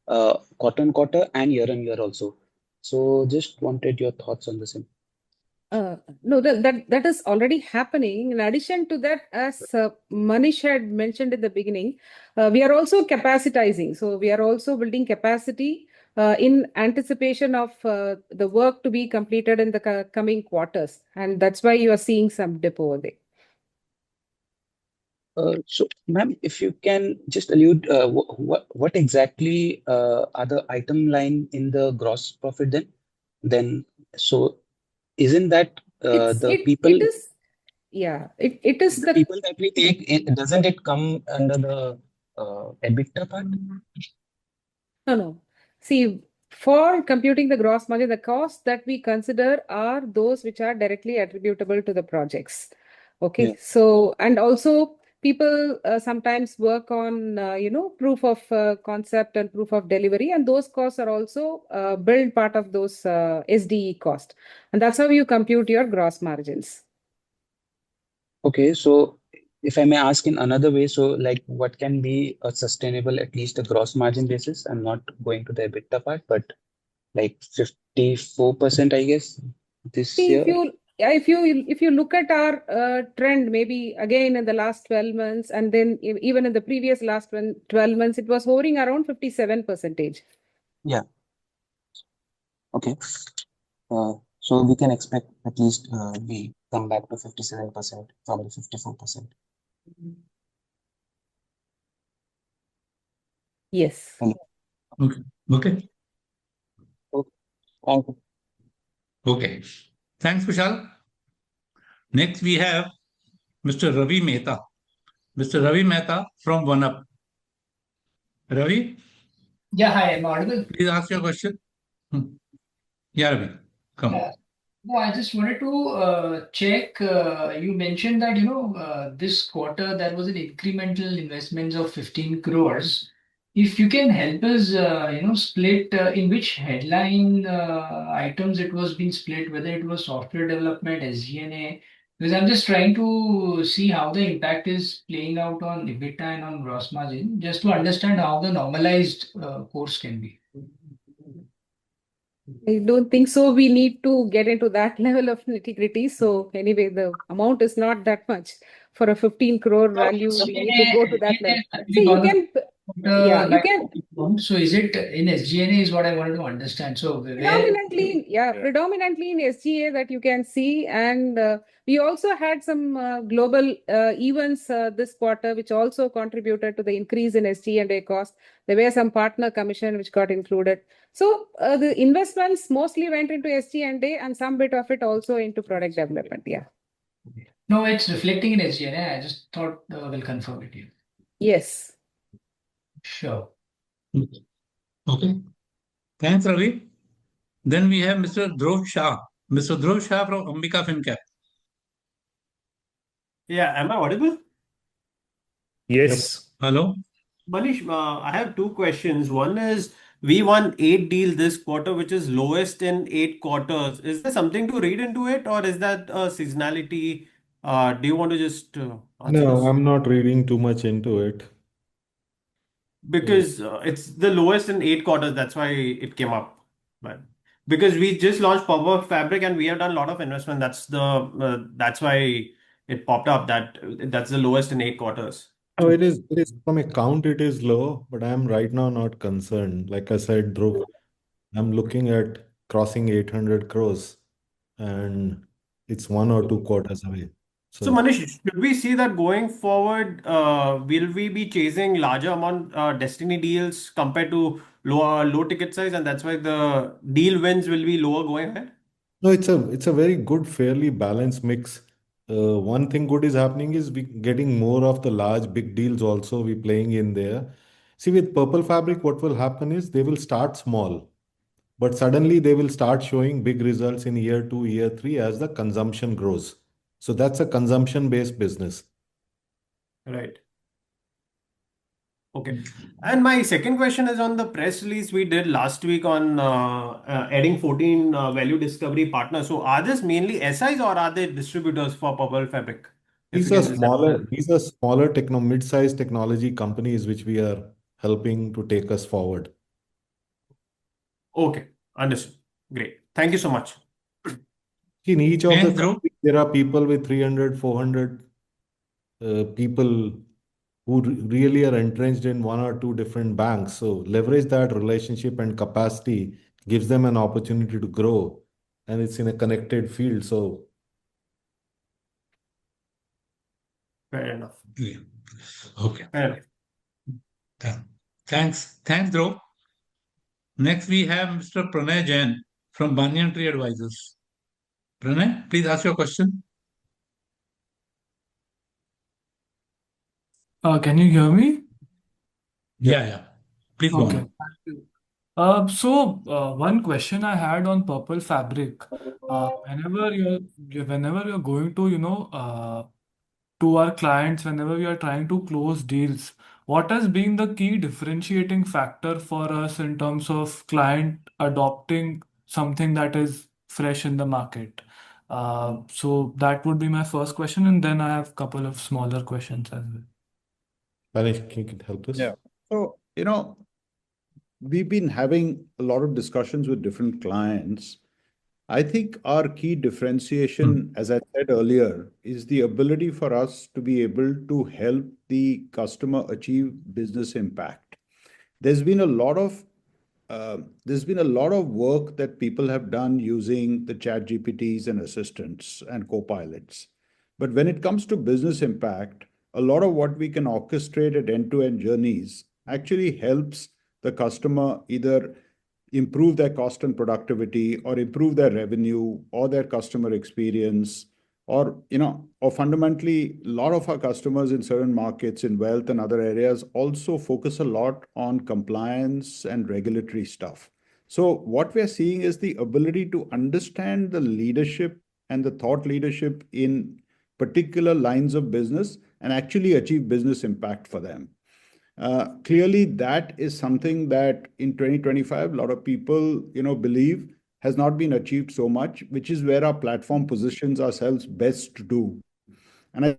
quarter on quarter and year on year also. So just wanted your thoughts on the same. No, that is already happening. In addition to that, as Manish had mentioned in the beginning, we are also capacitizing. So we are also building capacity in anticipation of the work to be completed in the coming quarters. And that's why you are seeing some dip over there. So, ma'am, if you can just allude, what exactly are the item line in the gross profit then? Then, so isn't that the people? It is, yeah, it is the people that we take, doesn't it come under the EBITDA part? No. See, for computing the gross margin, the costs that we consider are those which are directly attributable to the projects. Okay. Yeah. So, and also people sometimes work on, proof of concept and proof of delivery, and those costs are also built part of those SDE cost. And that's how you compute your gross margins. Okay. So, if I may ask in another way, so like what can be a sustainable, at least a gross margin basis? I'm not going to the EBITDA part, but like 54%, I guess, this See, year. if you look at our trend, maybe again in the last 12 months, and then even in the previous last 12 months, it was hovering around 57%. Yeah. Okay. So we can expect at least we come back to 57%, probably 54%. Yes. Okay. Okay. Thank you. Okay. Thanks, Kushal. Next, we have Mr. Ravi Mehta. Mr. Ravi Mehta from OneUp. Ravi? Yeah, hi, am I audible? Please ask your question. Yeah, Ravi, come. No, I just wanted to check. You mentioned that, this quarter there was an incremental investments of 15 crores. If you can help us, split in which headline items it was being split, whether it was software development, SG&A, because I'm just trying to see how the impact is playing out on EBITDA and on gross margin, just to understand how the normalized course can be. I don't think so. We need to get into that level of nitty-gritty. So anyway, the amount is not that much for a 15 crore value. We need to go to that level. So you can, you can. So is it in SG&A is what I wanted to understand. So predominantly in SGA that you can see, and we also had some global events this quarter, which also contributed to the increase in SG&A cost. There were some partner commission which got included. So the investments mostly went into SG&A and some bit of it also into product development. Yeah. No, it's reflecting in SG&A. I just thought we'll confirm it here. Yes. Sure. Okay. Thanks, Ravi. Then we have Mr. Dhruv Shah. Mr. Dhruv Shah from Ambika FinCap. Yeah, am I audible? Yes. Hello. Manish, I have two questions. One is we won 8 deals this quarter, which is lowest in 8 quarters. Is there something to read into it, or is that a seasonality? Do you want to just answer No, this? I'm not reading too much into it. Because it's the lowest in 8 quarters, that's why it came up. But because we just launched Power Fabric and we have done a lot of investment, that's why it popped up that that's the lowest in 8 quarters. No, it is from account, it is low, but I'm right now not concerned. Like I said, Dhruv, I'm looking at crossing 800 crores. and it's 1 or 2 quarters away. So Manish, should we see that going forward, will we be chasing larger amount destiny deals compared to low ticket size, and that's why the deal wins will be lower going ahead? No, it's a very good, fairly balanced mix. One thing good is happening is we getting more of the large big deals also we playing in there. See, with Purple Fabric, what will happen is they will start small, but suddenly they will start showing big results in year 2, year 3 as the consumption grows. So that's a consumption-based business. Right. Okay. And my second question is on the press release we did last week on adding 14 value discovery partners. So are this mainly SIs or are they distributors for Purple Fabric? These are smaller mid-sized technology companies which we are helping to take us forward. Okay, understood. Great. Thank you so much. In each of the companies, there are people with 300, 400 people who really are entrenched in 1 or 2 different banks. So leverage that relationship and capacity gives them an opportunity to grow, and it's in a connected field. So fair enough. Yeah. Okay. Fair enough. Thanks, Dhruv. Next, we have Mr. Pranay Jain from Banyan Tree Advisors. Pranay, please ask your question. Can you hear me? Yeah. Please go Okay. on. Thank you. One question I had on Purple Fabric. Whenever you're going to, to our clients, whenever we are trying to close deals, what has been the key differentiating factor for us in terms of client adopting something that is fresh in the market? So that would be my first question, and then I have a couple of smaller questions as well. Manish, can you help us? Yeah. So, we've been having a lot of discussions with different clients. I think our key differentiation, as I said earlier, is the ability for us to be able to help the customer achieve business impact. There's been a lot of work that people have done using the chat GPTs and assistants and co-pilots. But when it comes to business impact, a lot of what we can orchestrate at end-to-end journeys actually helps the customer either improve their cost and productivity or improve their revenue or their customer experience, or fundamentally, a lot of our customers in certain markets in wealth and other areas also focus a lot on compliance and regulatory stuff. So what we're seeing is the ability to understand the leadership and the thought leadership in particular lines of business and actually achieve business impact for them. Clearly, that is something that in 2025, a lot of people, believe has not been achieved so much, which is where our platform positions ourselves best to do. And I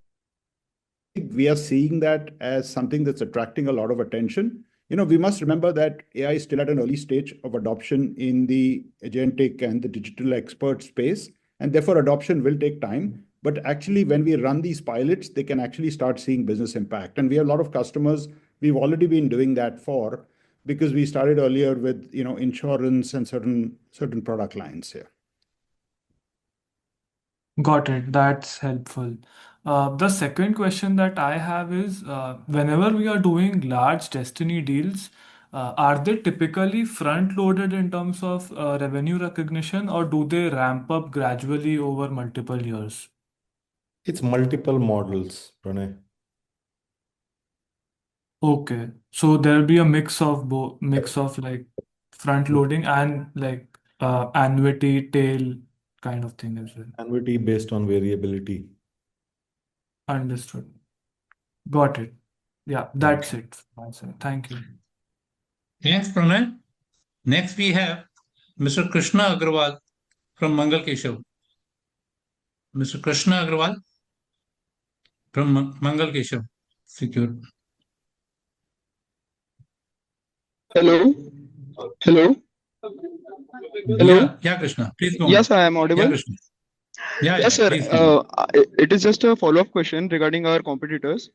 think we are seeing that as something that's attracting a lot of attention. We must remember that AI is still at an early stage of adoption in the agentic and the digital expert space, and therefore adoption will take time. But actually, when we run these pilots, they can actually start seeing business impact. And we have a lot of customers we've already been doing that for, because we started earlier with insurance and certain product lines here. Got it. That's helpful. The second question that I have is, whenever we are doing large destiny deals, are they typically front-loaded in terms of revenue recognition, or do they ramp up gradually over multiple years? It's multiple models, Pranay. Okay. So there'll be a mix of like front loading and like annuity tail kind of thing as well. Annuity based on variability. Understood. Got it. Yeah, that's it from my side. Thank you. Thanks, Pranay. Next, we have Mr. Krishna Agrawal from Mangal Keshav. Mr. Krishna Agrawal from Mangal Keshav Secure. Hello. Hello. Hello. Yeah, Krishna. Please go on. Yes, I am audible. Yeah, Krishna. Yeah, Yes, sir. please go on. It is just a follow-up question regarding our competitors.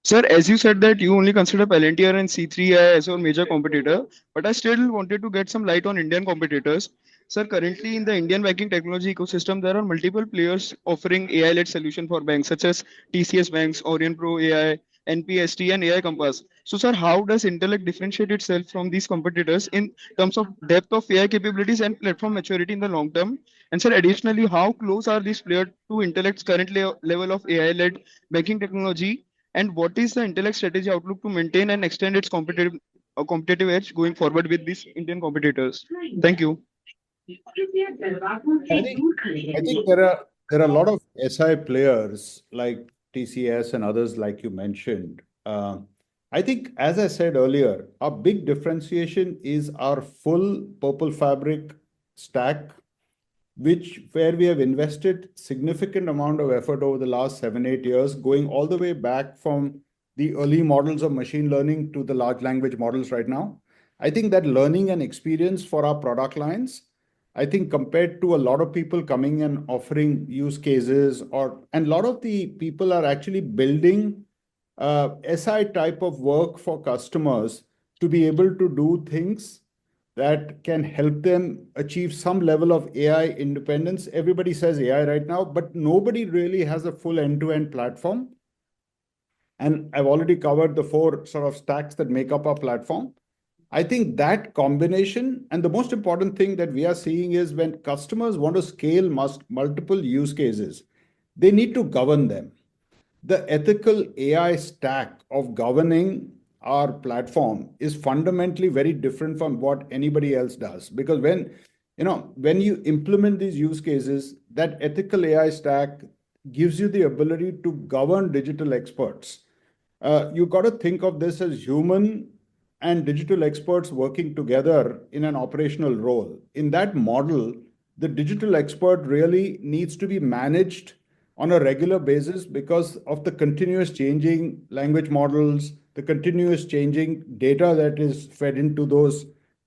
Sir, as you said that you only consider Palantir and C3 as your major competitor, but I still wanted to get some light on Indian competitors. Sir, currently in the Indian banking technology ecosystem, there are multiple players offering AI-led solution for banks such as TCS Banks, Orient Pro AI, NPST, and AI Compass. So, sir, how does Intellect differentiate itself from these competitors in terms of depth of AI capabilities and platform maturity in the long term? And sir, additionally, how close are these players to Intellect's current level of AI-led banking technology? And what is the Intellect strategy outlook to maintain and extend its competitive edge going forward with these Indian competitors? Thank you. I think there are a lot of SI players like TCS and others like you mentioned. I think, as I said earlier, our big differentiation is our full Purple Fabric stack, where we have invested significant amount of effort over the last 7-8 years, going all the way back from the early models of machine learning to the large language models right now. I think that learning and experience for our product lines, I think compared to a lot of people coming and offering use cases, and a lot of the people are actually building SI type of work for customers to be able to do things that can help them achieve some level of AI independence. Everybody says AI right now, but nobody really has a full end-to-end platform. And I've already covered the 4 sort of stacks that make up our platform. I think that combination, and the most important thing that we are seeing is when customers want to scale multiple use cases, they need to govern them. The ethical AI stack of governing our platform is fundamentally very different from what anybody else does. Because when you implement these use cases, that ethical AI stack gives you the ability to govern digital experts. You got to think of this as human and digital experts working together in an operational role. In that model, the digital expert really needs to be managed on a regular basis because of the continuous changing language models, the continuous changing data that is fed into those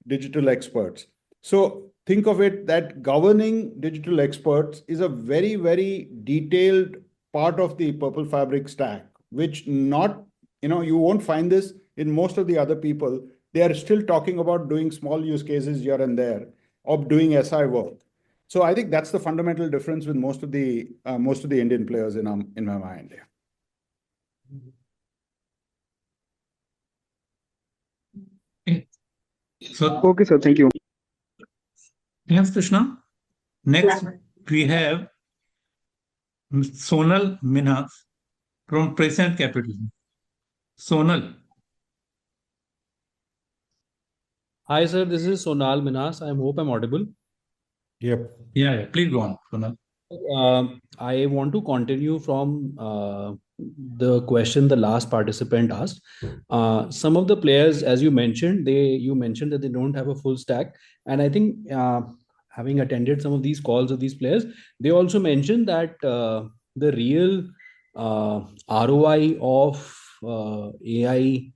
digital experts. So think of it that governing digital experts is a very, very detailed part of the Purple Fabric stack, which you won't find this in most of the other people. They are still talking about doing small use cases here and there of doing SI work. So I think that's the fundamental difference with most of the Indian players in my mind. Okay, sir. Thank you. Thanks, Krishna. Next, we have Sonal Minhas from Prescient Capital. Sonal. Hi, sir. This is Sonal Minhas. I hope I'm audible. Yep. Yeah. Please go on, Sonal. I want to continue from the question the last participant asked. Some of the players, as you mentioned, that they don't have a full stack. And I think having attended some of these calls of these players, they also mentioned that the real ROI of AI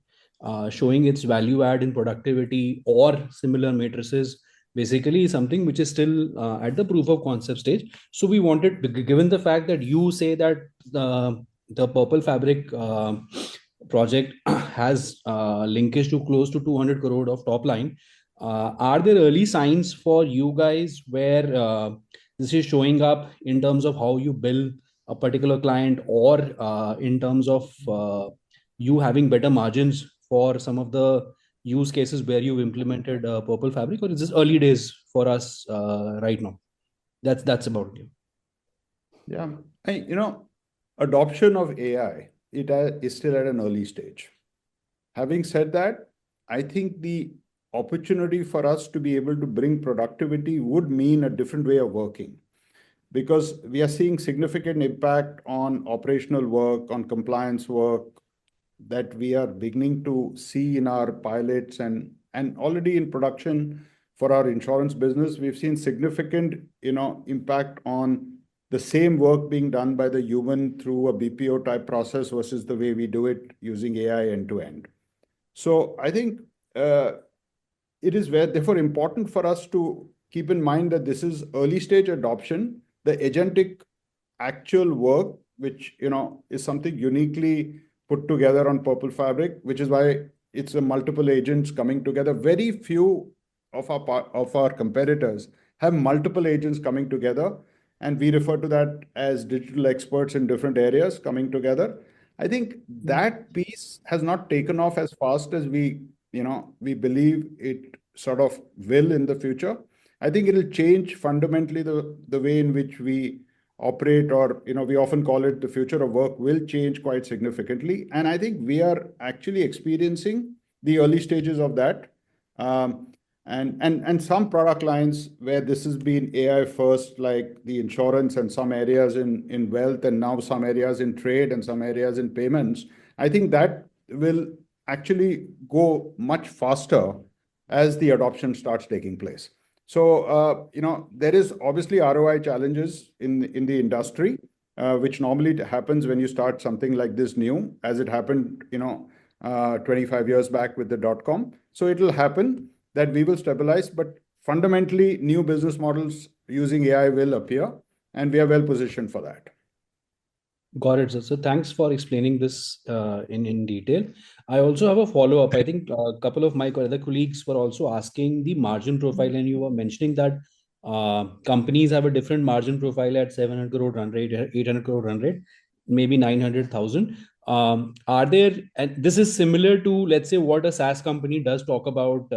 showing its value add in productivity or similar matrices basically is something which is still at the proof of concept stage. So we wanted, given the fact that you say that the Purple Fabric project has linkage to close to 200 crore of top line, are there early signs for you guys where this is showing up in terms of how you bill a particular client or in terms of you having better margins for some of the use cases where you've implemented Purple Fabric, or is this early days for us right now? That's about it. Yeah. Adoption of AI, it is still at an early stage. Having said that, I think the opportunity for us to be able to bring productivity would mean a different way of working, because we are seeing significant impact on operational work, on compliance work, that we are beginning to see in our pilots and already in production for our insurance business. We've seen significant impact on the same work being done by the human through a BPO type process versus the way we do it using AI end to end. So I think it is therefore important for us to keep in mind that this is early stage adoption. The agentic actual work, which is something uniquely put together on Purple Fabric, which is why it's a multiple agents coming together. Very few of our competitors have multiple agents coming together, and we refer to that as digital experts in different areas coming together. I think that piece has not taken off as fast as we believe it sort of will in the future. I think it'll change fundamentally the way in which we operate, or we often call it the future of work, will change quite significantly. And I think we are actually experiencing the early stages of that. And some product lines where this has been AI first, like the insurance and some areas in wealth, and now some areas in trade and some areas in payments, I think that will actually go much faster as the adoption starts taking place. So, there is obviously ROI challenges in the industry, which normally happens when you start something like this new, as it happened, 25 years back with the dot-com. So it'll happen that we will stabilize, but fundamentally new business models using AI will appear, and we are well positioned for that. Got it, sir. So thanks for explaining this in detail. I also have a follow-up. I think a couple of my other colleagues were also asking the margin profile, and you were mentioning that companies have a different margin profile at 700 crore run rate, 800 crore run rate, maybe 900,000. Are there, and this is similar to, let's say, what a SaaS company does talk about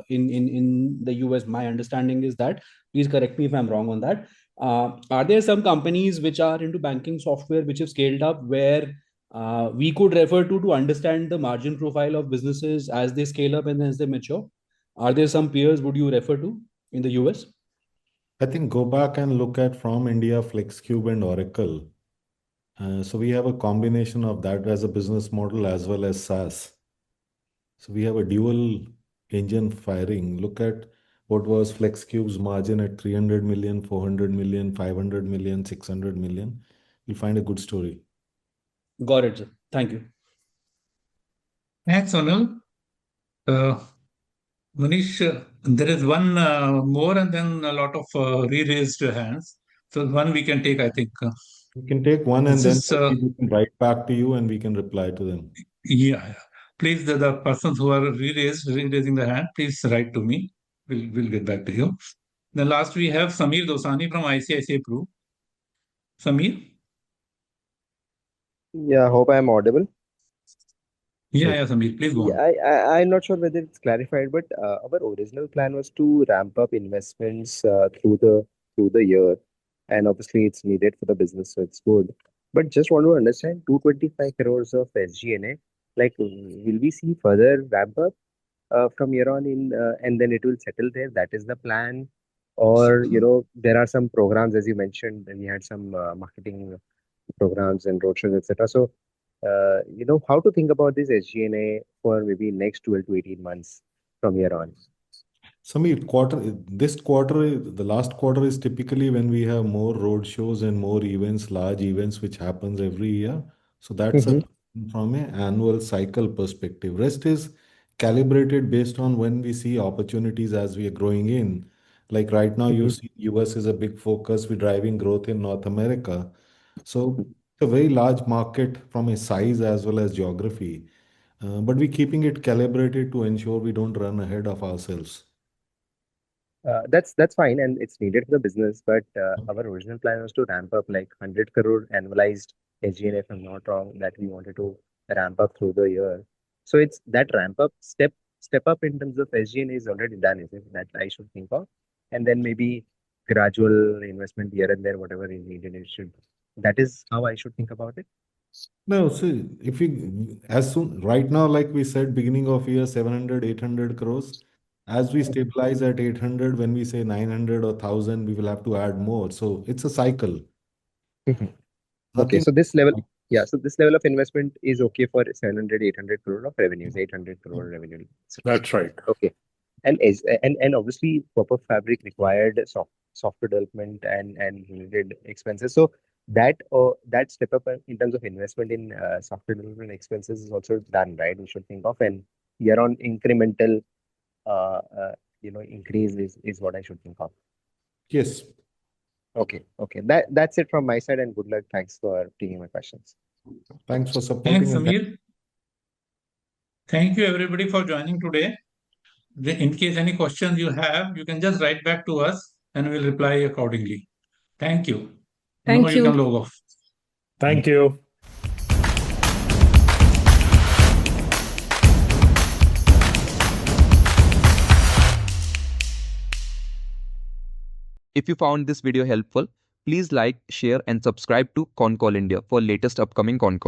in the US. My understanding is that, please correct me if I'm wrong on that. Are there some companies which are into banking software which have scaled up where we could refer to understand the margin profile of businesses as they scale up and as they mature? Are there some peers would you refer to in the US? I think go back and look at from India, FlexCube and Oracle. So we have a combination of that as a business model as well as SaaS. So we have a dual engine firing. Look at what was FlexCube's margin at 300 million, 400 million, 500 million, 600 million. You'll find a good story. Got it, sir. Thank you. Thanks, Anil. Manish, there is one more and then a lot of re-raised hands. So one we can take, I think. We can take one and then is, we can write back to you and we can reply to them. Yeah. Please, the persons who are re-raising the hand, please write to me. We'll get back to you. Then last we have Samir Dosani from ICICI Pru. Samir? Yeah, hope I'm audible. Yeah, Samir, please go on. I'm not sure whether it's clarified, but our original plan was to ramp up investments through the year, and obviously it's needed for the business, so it's good. But just want to understand 225 crores of SG&A, like will we see further ramp up from here on in, and then it will settle there? That is the plan, or there are some programs as you mentioned, and we had some marketing programs and roadshows, etc. So how to think about this SG&A for maybe next 12 to 18 months from here on? Samir, the last quarter is typically when we have more road shows and more events, large events, which happens every year. So that's from an annual cycle perspective. Rest is calibrated based on when we see opportunities as we are growing in. Like right now, you see US is a big focus. We're driving growth in North America. So it's a very large market from a size as well as geography. But we're keeping it calibrated to ensure we don't run ahead of ourselves. That's fine, and it's needed for the business. But our original plan was to ramp up like 100 crore annualized SG&A, if I'm not wrong, that we wanted to ramp up through the year. So it's that ramp up step up in terms of SG&A is already done, is it? That I should think of, and then maybe gradual investment here and there, whatever is needed. That is how I should think about it. No, see, right now, like we said, beginning of year, 700, 800 crores. As we stabilize at 800, when we say 900 or 1000, we will have to add more. So it's a cycle. Okay, so this level of investment is okay for 700, 800 crore of revenues, 800 crore revenue. That's right. Okay. And obviously Purple Fabric required software development and related expenses. So that step up in terms of investment in software development expenses is also done, right? We should think of, and year on incremental increase is what I should think of. Yes. Okay. That's it from my side, and good luck. Thanks for taking my questions. Thanks for supporting. Thanks, Samir. Thank you everybody for joining today. In case any questions you have, you can just write back to us and we'll reply accordingly. Thank you. Thank Now you you. can log off. Thank you. If you found this video helpful, please like, share and subscribe to Concall India for latest upcoming Concall.